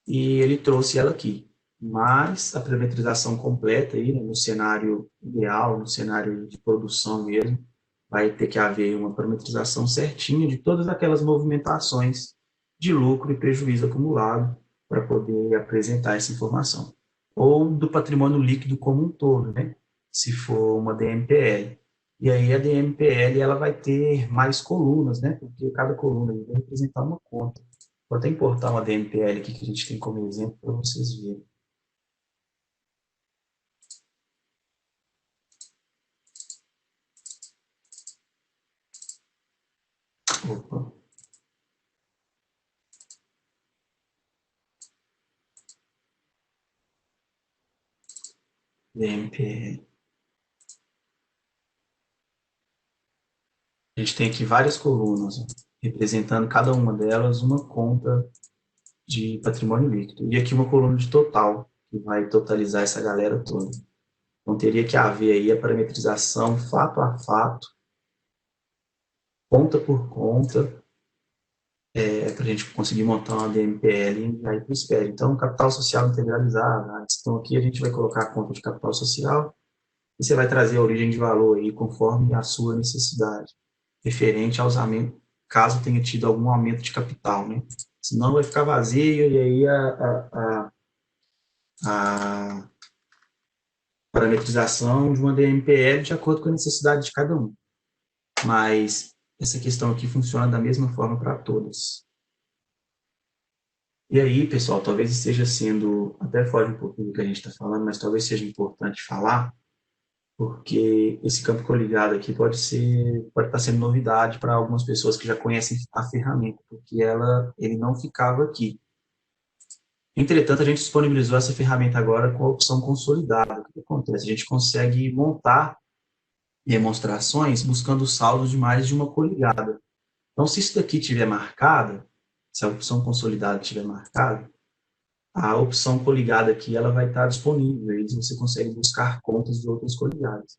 e ele trouxe ela aqui. Mas a parametrização completa, aí, né, no cenário ideal, no cenário de produção mesmo, vai ter que haver uma parametrização certinha de todas aquelas movimentações de lucro e prejuízo acumulado para poder apresentar essa informação. Ou do patrimônio líquido como um todo, né? Se for uma DMPL. E aí a DMPL ela vai ter mais colunas, né? Porque cada coluna vai representar uma conta. Vou até importar uma DMPL aqui que a gente tem como exemplo para vocês verem. Opa, DMPL. A gente tem aqui várias colunas, ó, representando cada uma delas uma conta de patrimônio líquido. E aqui uma coluna de total, que vai totalizar essa galera toda. Então teria que haver aí a parametrização fato a fato, conta por conta, para a gente conseguir montar uma DMPL e aí para o SPED. Então, capital social integralizado. Então aqui a gente vai colocar a conta de capital social e você vai trazer a origem de valor aí conforme a sua necessidade, referente aos aumentos, caso tenha tido algum aumento de capital, né? Senão vai ficar vazio e aí a parametrização de uma DMPL de acordo com a necessidade de cada um. Mas essa questão aqui funciona da mesma forma para todas. E aí, pessoal, talvez esteja sendo, até foge um pouquinho do que a gente está falando, mas talvez seja importante falar, porque esse campo coligado aqui pode estar sendo novidade para algumas pessoas que já conhecem a ferramenta, porque ele não ficava aqui. Entretanto, a gente disponibilizou essa ferramenta agora com a opção consolidada. O que acontece? A gente consegue montar demonstrações buscando saldos de mais de uma coligada. Então, se isso daqui estiver marcada, se a opção consolidada estiver marcada, a opção coligada aqui ela vai estar disponível, e você consegue buscar contas de outras coligadas.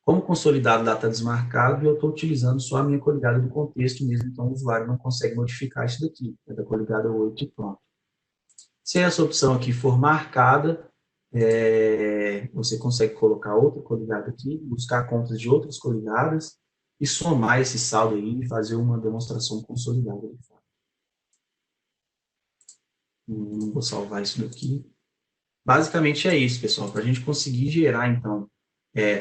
Como consolidado data desmarcado, eu estou utilizando só a minha coligada do contexto mesmo, então o usuário não consegue modificar isso daqui, é da coligada 8 e pronto. Se essa opção aqui for marcada, você consegue colocar outra coligada aqui, buscar contas de outras coligadas e somar esse saldo aí e fazer uma demonstração consolidada. Não vou salvar isso daqui. Basicamente é isso, pessoal. Para a gente conseguir gerar, então,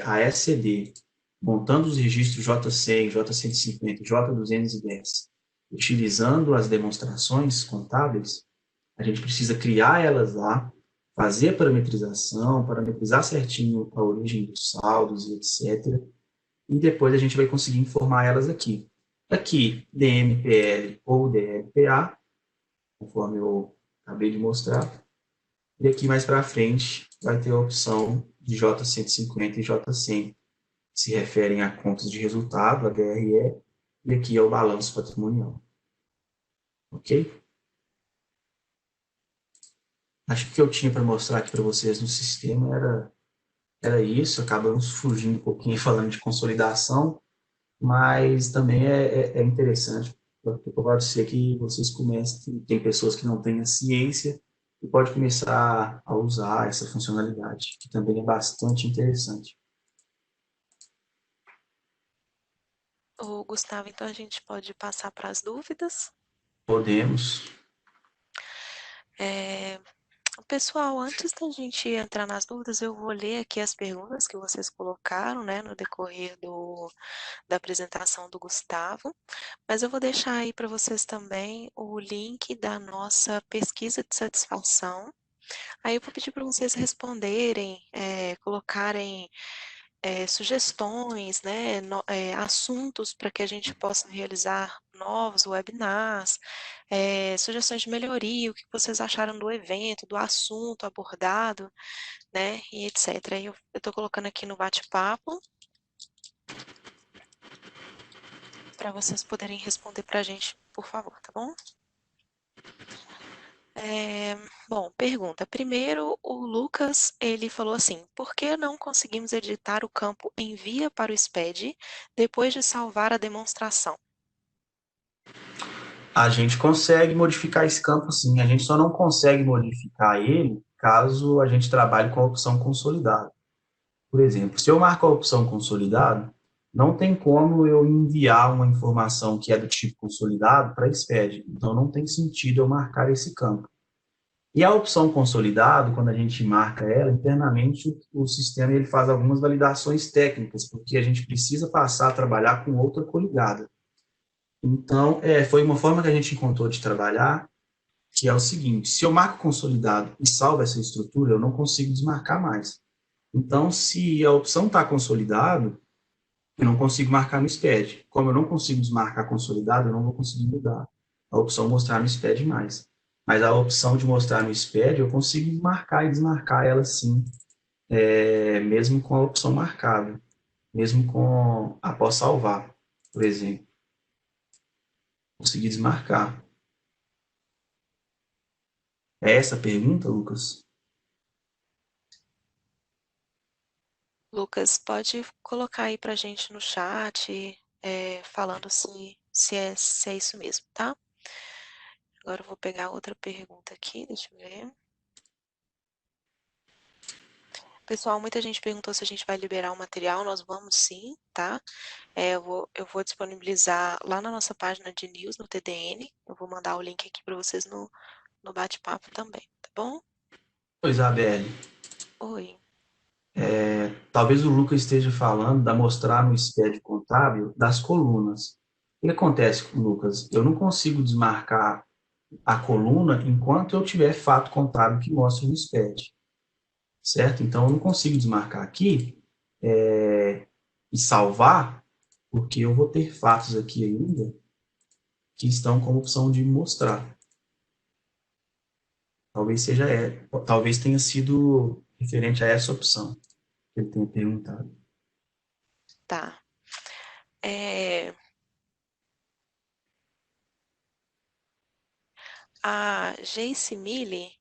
a SCD montando os registros J100, J150, J210, utilizando as demonstrações contábeis, a gente precisa criar elas lá, fazer a parametrização, parametrizar certinho a origem dos saldos e etc. E depois a gente vai conseguir informar elas aqui. Aqui, DMPL ou DLPA, conforme eu acabei de mostrar. E aqui mais para frente vai ter a opção de J150 e J100, que se referem a contas de resultado, a DRE, e aqui é o balanço patrimonial. Ok? Acho que o que eu tinha para mostrar aqui para vocês no sistema era isso. Acabamos fugindo um pouquinho falando de consolidação, mas também é interessante, porque pode ser que vocês comecem, tem pessoas que não têm a ciência e pode começar a usar essa funcionalidade, que também é bastante interessante. Ô, Gustavo, então a gente pode passar para as dúvidas. Podemos. Pessoal, antes da gente entrar nas dúvidas, eu vou ler aqui as perguntas que vocês colocaram, né, no decorrer da apresentação do Gustavo, mas eu vou deixar aí para vocês também o link da nossa pesquisa de satisfação. Aí eu vou pedir para vocês responderem, colocarem sugestões, né, assuntos para que a gente possa realizar novos webinars, sugestões de melhoria, o que vocês acharam do evento, do assunto abordado, né, e etc. Eu estou colocando aqui no bate-papo para vocês poderem responder para a gente, por favor, tá bom? Bom, pergunta. Primeiro, o Lucas, ele falou assim, por que não conseguimos editar o campo envia para o SPED depois de salvar a demonstração? A gente consegue modificar esse campo, sim. A gente só não consegue modificar ele caso a gente trabalhe com a opção consolidado. Por exemplo, se eu marco a opção consolidado, não tem como eu enviar uma informação que é do tipo consolidado para a SPED. Então, não tem sentido eu marcar esse campo. E a opção consolidado, quando a gente marca ela, internamente o sistema ele faz algumas validações técnicas, porque a gente precisa passar a trabalhar com outra coligada. Então, foi uma forma que a gente encontrou de trabalhar, que é o seguinte: se eu marco consolidado e salvo essa estrutura, eu não consigo desmarcar mais. Então, se a opção está consolidado, eu não consigo marcar no SPED. Como eu não consigo desmarcar consolidado, eu não vou conseguir mudar a opção mostrar no SPED mais. Mas a opção de mostrar no SPED, eu consigo marcar e desmarcar ela sim, mesmo com a opção marcada, mesmo com após salvar, por exemplo. Conseguir desmarcar. É essa a pergunta, Lucas? Lucas, pode colocar aí para a gente no chat, falando se é isso mesmo, tá? Agora eu vou pegar outra pergunta aqui, deixa eu ver. Pessoal, muita gente perguntou se a gente vai liberar o material, nós vamos sim, tá? Eu vou disponibilizar lá na nossa página de news, no TDN, eu vou mandar o link aqui para vocês no bate-papo também, tá bom? Oi, Isabelle. Oi. Talvez o Lucas esteja falando da mostrar no SPED contábil das colunas. O que acontece com o Lucas? Eu não consigo desmarcar a coluna enquanto eu tiver fato contábil que mostre no SPED, certo? Então, eu não consigo desmarcar aqui e salvar, porque eu vou ter fatos aqui ainda que estão como opção de mostrar. Talvez tenha sido referente a essa opção que ele tenha perguntado. Tá. É, a Jace Mille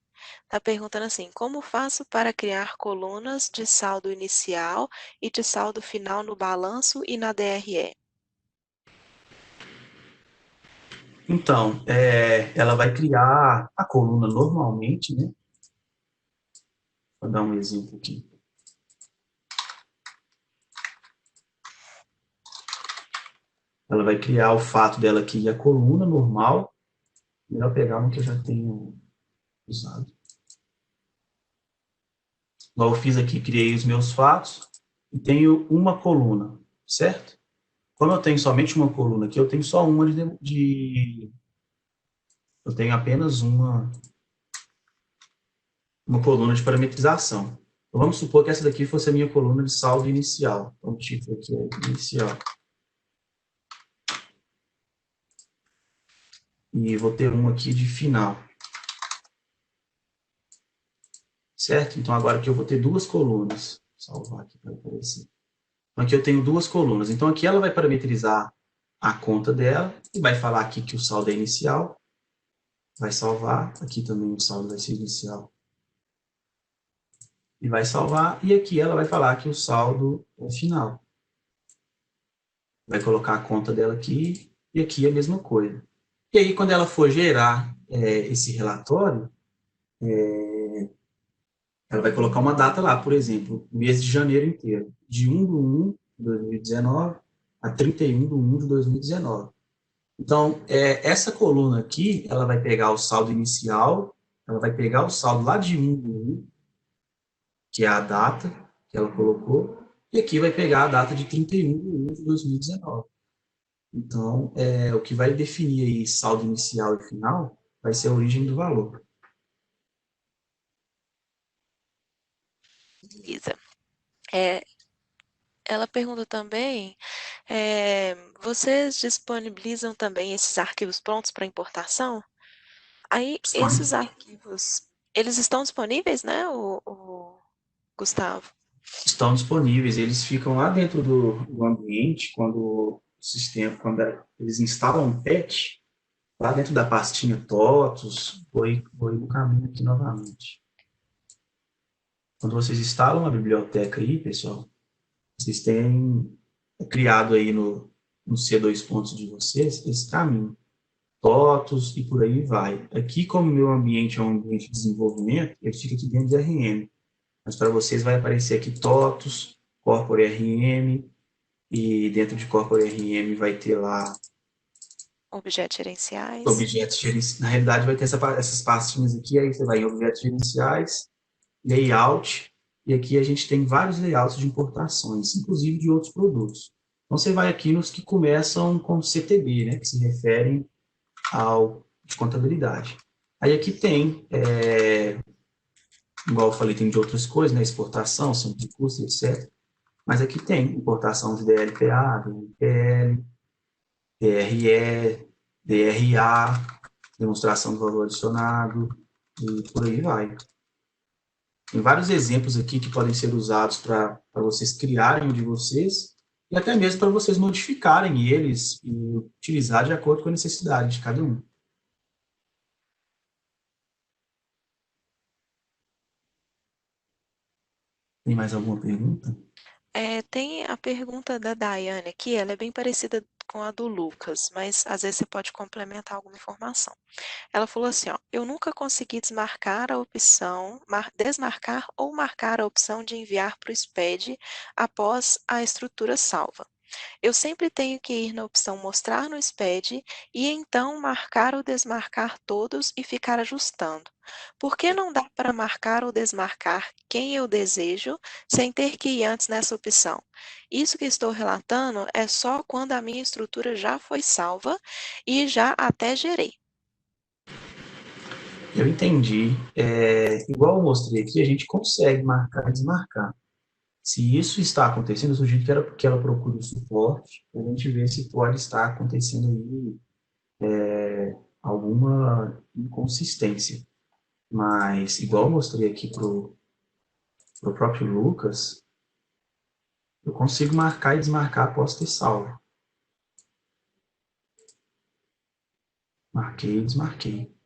está perguntando assim, como faço para criar colunas de saldo inicial e de saldo final no balanço e na DRE? Então, ela vai criar a coluna normalmente, né? Vou dar um exemplo aqui. Ela vai criar o fato dela aqui, a coluna normal. Melhor pegar uma que eu já tenho usado. Igual eu fiz aqui, criei os meus fatos e tenho uma coluna. certo? Como eu tenho somente uma coluna aqui, eu tenho só uma eu tenho apenas uma coluna de parametrização. Então, vamos supor que essa daqui fosse a minha coluna de saldo inicial. Então, o título aqui é inicial. E vou ter um aqui de final. Certo? Então, agora aqui eu vou ter duas colunas. Vou salvar aqui para aparecer. Então, aqui eu tenho duas colunas. Então, aqui ela vai parametrizar a conta dela e vai falar aqui que o saldo é inicial. Vai salvar. Aqui também o saldo vai ser inicial. E vai salvar. E aqui ela vai falar que o saldo é final. Vai colocar a conta dela aqui. E aqui a mesma coisa. E aí, quando ela for gerar esse relatório, ela vai colocar uma data lá, por exemplo, mês de janeiro inteiro, de 1/1 de 2019 a 31/1 de 2019. Então, essa coluna aqui, ela vai pegar o saldo inicial, ela vai pegar o saldo lá de 1/1, que é a data que ela colocou, e aqui vai pegar a data de 31/1 de 2019. Então, o que vai definir aí saldo inicial e final vai ser a origem do valor. Beleza. Ela pergunta também, vocês disponibilizam também esses arquivos prontos para importação? Aí, esses arquivos, eles estão disponíveis, né, o Gustavo? Estão disponíveis, eles ficam lá dentro do ambiente, quando o sistema, quando eles instalam um patch, lá dentro da pastinha TOTUS, vou ir no caminho aqui novamente. Quando vocês instalam a biblioteca aí, pessoal, vocês têm criado aí no C2 pontos de vocês esse caminho. TOTUS e por aí vai. Aqui, como o meu ambiente é um ambiente de desenvolvimento, ele fica aqui dentro de RM. Mas para vocês vai aparecer aqui TOTUS, Corpore RM, e dentro de Corpore RM vai ter lá Objetos gerenciais. objetos gerenciais. Na realidade, vai ter essas pastinhas aqui, aí você vai em objetos gerenciais, layout, e aqui a gente tem vários layouts de importações, inclusive de outros produtos. Então, você vai aqui nos que começam com CTB, né, que se referem ao de contabilidade. Aí aqui tem, igual eu falei, tem de outras coisas, né, exportação, centro de custo, etc. Mas aqui tem importação de DLPA, DLPL, DRE, DRA, demonstração do valor adicionado, e por aí vai. Tem vários exemplos aqui que podem ser usados para vocês criarem o de vocês, e até mesmo para vocês modificarem eles e utilizar de acordo com a necessidade de cada um. Tem mais alguma pergunta? Tem a pergunta da Daiane aqui, ela é bem parecida com a do Lucas, mas às vezes você pode complementar alguma informação. Ela falou assim, ó, eu nunca consegui desmarcar a opção, desmarcar ou marcar a opção de enviar para o SPED após a estrutura salva. Eu sempre tenho que ir na opção mostrar no SPED e então marcar ou desmarcar todos e ficar ajustando. Por que não dá para marcar ou desmarcar quem eu desejo sem ter que ir antes nessa opção? Isso que estou relatando é só quando a minha estrutura já foi salva e já até gerei. Eu entendi. Igual eu mostrei aqui, a gente consegue marcar e desmarcar. Se isso está acontecendo, eu sugiro que ela procure o suporte, para a gente ver se pode estar acontecendo aí alguma inconsistência. Mas, igual eu mostrei aqui para o próprio Lucas, eu consigo marcar e desmarcar após ter salvo. Marquei e desmarquei.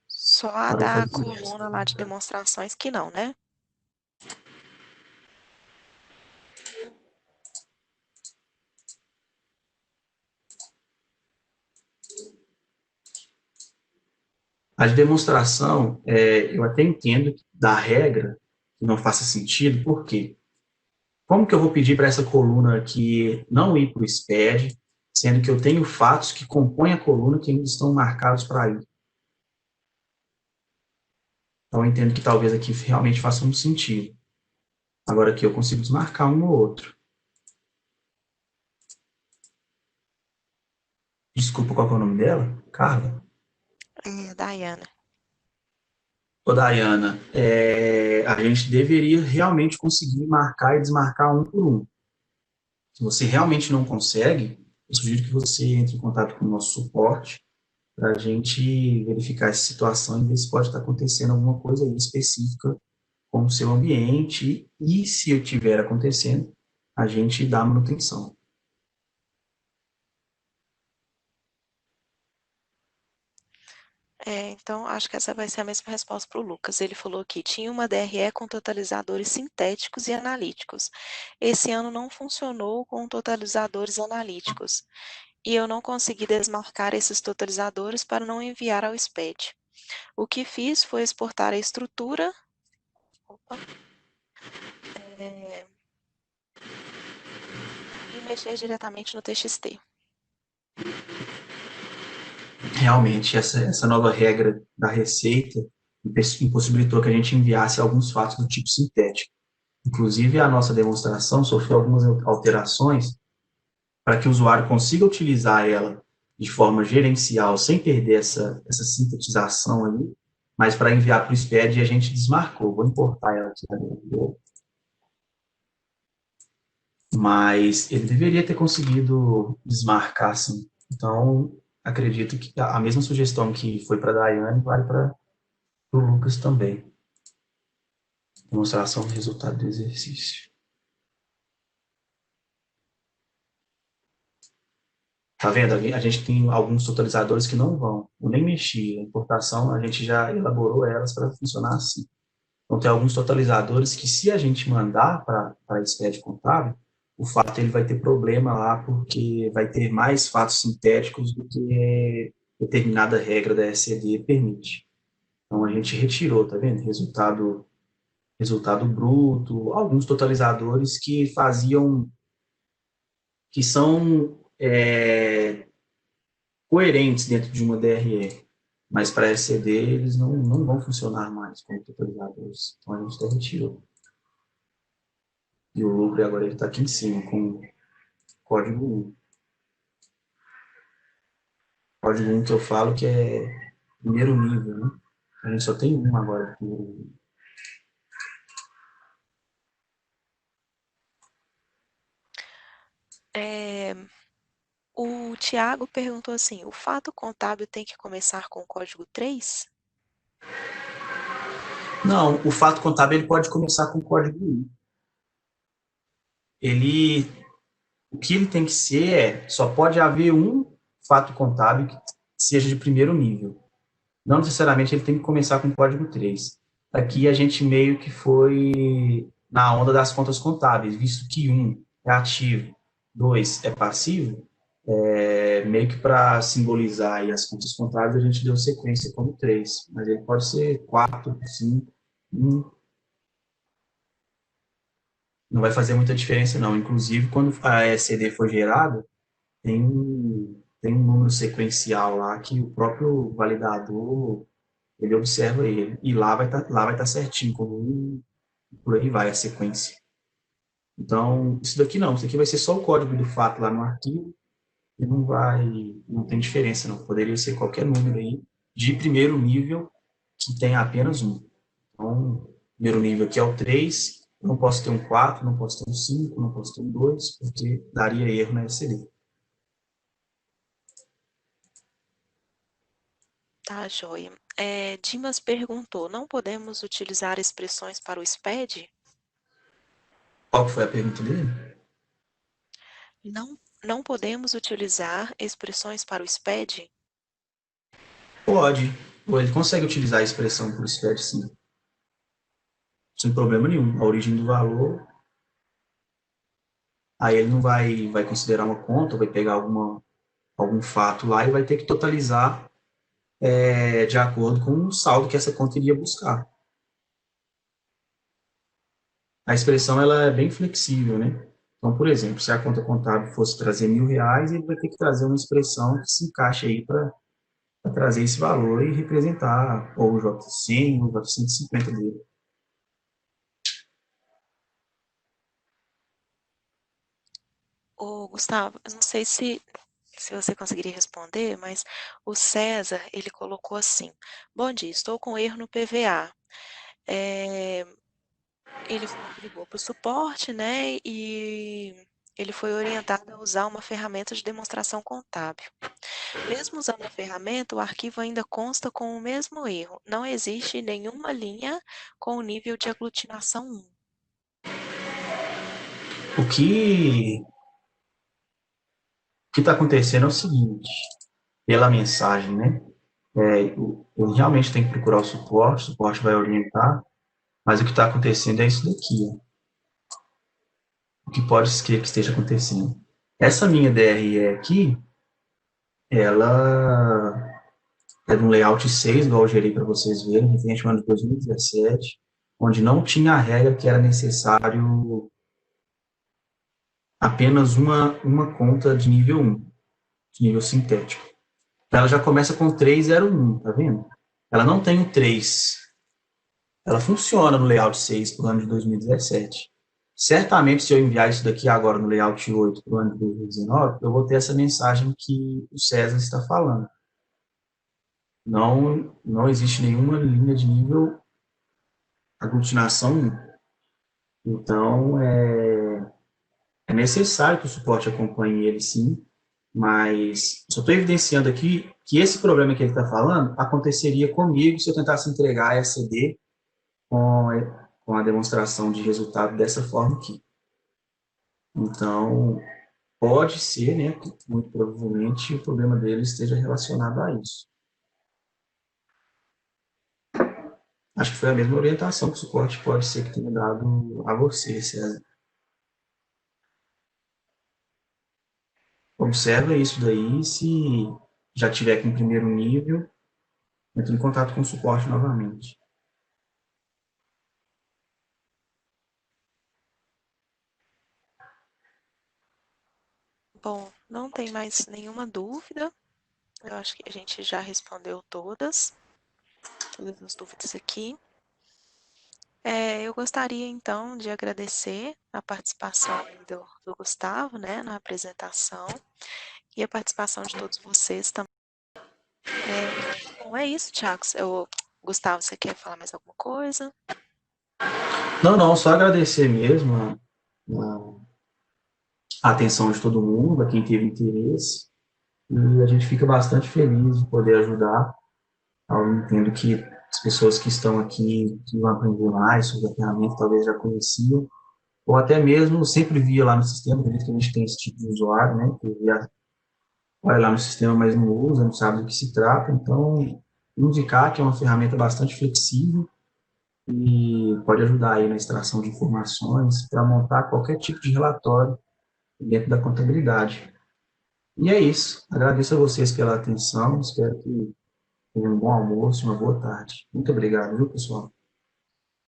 Só a Agora eu da fazer coluna lá de demonstrações que não, né? a de demonstração, eu até entendo da regra que não faça sentido, por quê? Como que eu vou pedir para essa coluna aqui não ir para o SPED, sendo que eu tenho fatos que compõem a coluna que ainda estão marcados para ir? Então, eu entendo que talvez aqui realmente faça um sentido. Agora aqui eu consigo desmarcar um ou outro. Desculpa, qual que é o nome dela? Carla? Dayana. Ô, Dayana, a gente deveria realmente conseguir marcar e desmarcar um por um. Se você realmente não consegue, eu sugiro que você entre em contato com o nosso suporte para a gente verificar essa situação e ver se pode estar acontecendo alguma coisa aí específica com o seu ambiente e, se eu tiver acontecendo, a gente dá manutenção. Então, acho que essa vai ser a mesma resposta para o Lucas. Ele falou que tinha uma DRE com totalizadores sintéticos e analíticos. Esse ano não funcionou com totalizadores analíticos. E eu não consegui desmarcar esses totalizadores para não enviar ao SPED. O que fiz foi exportar a estrutura opa, e mexer diretamente no TXT. Realmente, essa nova regra da Receita impossibilitou que a gente enviasse alguns fatos do tipo sintético. Inclusive, a nossa demonstração sofreu algumas alterações para que o usuário consiga utilizar ela de forma gerencial, sem perder essa sintetização ali, mas para enviar para o SPED a gente desmarcou. Vou importar ela aqui. Mas ele deveria ter conseguido desmarcar, sim. Então, acredito que a mesma sugestão que foi para a Daiane vale para o Lucas também. Demonstração do resultado do exercício. Tá vendo? A gente tem alguns totalizadores que não vão. Eu nem mexi. A importação, a gente já elaborou elas para funcionar assim. Então, tem alguns totalizadores que, se a gente mandar para a SPED contábil, o fato ele vai ter problema lá, porque vai ter mais fatos sintéticos do que determinada regra da SCD permite. Então, a gente retirou, tá vendo? Resultado bruto, alguns totalizadores que faziam, que são coerentes dentro de uma DRE, mas para SCD eles não vão funcionar mais como totalizadores. Então, a gente até retirou. E o lucro agora ele está aqui em cima, com código 1. Código 1 que eu falo que é primeiro nível, né? A gente só tem um agora. O Tiago perguntou assim: o fato contábil tem que começar com o código 3? Não, o fato contábil ele pode começar com código 1. Ele, o que ele tem que ser só pode haver um fato contábil que seja de primeiro nível. Não necessariamente ele tem que começar com código 3. Aqui a gente meio que foi na onda das contas contábeis, visto que um é ativo, dois é passivo, meio que para simbolizar aí as contas contábeis, a gente deu sequência como 3, mas ele pode ser 4, 5, 1, não vai fazer muita diferença não. Inclusive, quando a SCD for gerada, tem um número sequencial lá que o próprio validador ele observa ele, e lá vai estar certinho, como um, por aí vai a sequência. Então, isso daqui não, isso aqui vai ser só o código do fato lá no arquivo, e não tem diferença não, poderia ser qualquer número aí, de primeiro nível, que tem apenas um. Então, primeiro nível aqui é o 3, não posso ter um 4, não posso ter um 5, não posso ter um 2, porque daria erro na SCD. Tá, joia. Dimas perguntou: não podemos utilizar expressões para o SPED? Qual foi a pergunta dele? Não podemos utilizar expressões para o SPED? Pode, ou ele consegue utilizar a expressão por SPED sim, sem problema nenhum. A origem do valor, aí ele não vai considerar uma conta, vai pegar algum fato lá e vai ter que totalizar de acordo com o saldo que essa conta iria buscar. A expressão ela é bem flexível, né? Então, por exemplo, se a conta contábil fosse trazer R$ 1.000, ele vai ter que trazer uma expressão que se encaixe aí para trazer esse valor e representar ou o J100 ou o J150 dele. Ô, Gustavo, eu não sei se você conseguiria responder, mas o César, ele colocou assim: Bom dia, estou com erro no PVA. É, ele ligou para o suporte, né? E ele foi orientado a usar uma ferramenta de demonstração contábil. Mesmo usando a ferramenta, o arquivo ainda consta com o mesmo erro. Não existe nenhuma linha com o nível de aglutinação 1. O que está acontecendo é o seguinte, pela mensagem, né? Ele realmente tem que procurar o suporte vai orientar, mas o que está acontecendo é isso daqui, ó, o que pode ser que esteja acontecendo. Essa minha DRE aqui, ela é de um layout 6, igual eu gerei para vocês verem, referente ao ano de 2017, onde não tinha a regra que era necessário apenas uma conta de nível 1, de nível sintético. Ela já começa com 301, tá vendo? Ela não tem o 3. Ela funciona no layout 6 para o ano de 2017. Certamente, se eu enviar isso daqui agora no layout 8 para o ano de 2019, eu vou ter essa mensagem que o César está falando. Não existe nenhuma linha de nível aglutinação 1. Então, é necessário que o suporte acompanhe ele, sim, mas só estou evidenciando aqui que esse problema que ele está falando aconteceria comigo se eu tentasse entregar a SD com, com a demonstração de resultado dessa forma aqui. Então, pode ser, né, muito provavelmente, o problema dele esteja relacionado a isso. Acho que foi a mesma orientação que o suporte pode ser que tenha dado a você, César. Observa isso daí, se já tiver com o primeiro nível, entre em contato com o suporte novamente. Bom, não tem mais nenhuma dúvida. Eu acho que a gente já respondeu todas as dúvidas aqui. Eu gostaria então de agradecer a participação do Gustavo, né, na apresentação e a participação de todos vocês também. Bom, é isso, Thiago. Gustavo, você quer falar mais alguma coisa? Não, só agradecer mesmo a atenção de todo mundo, a quem teve interesse, e a gente fica bastante feliz de poder ajudar. Eu entendo que as pessoas que estão aqui, que vão aprender mais sobre a ferramenta, talvez já conheciam, ou até mesmo sempre via lá no sistema, acredito que a gente tem esse tipo de usuário, né, que já vai lá no sistema, mas não usa, não sabe do que se trata, então indicar que é uma ferramenta bastante flexível e pode ajudar aí na extração de informações para montar qualquer tipo de relatório dentro da contabilidade. E é isso. Agradeço a vocês pela atenção, espero que tenham um bom almoço, uma boa tarde. Muito obrigado, viu, pessoal?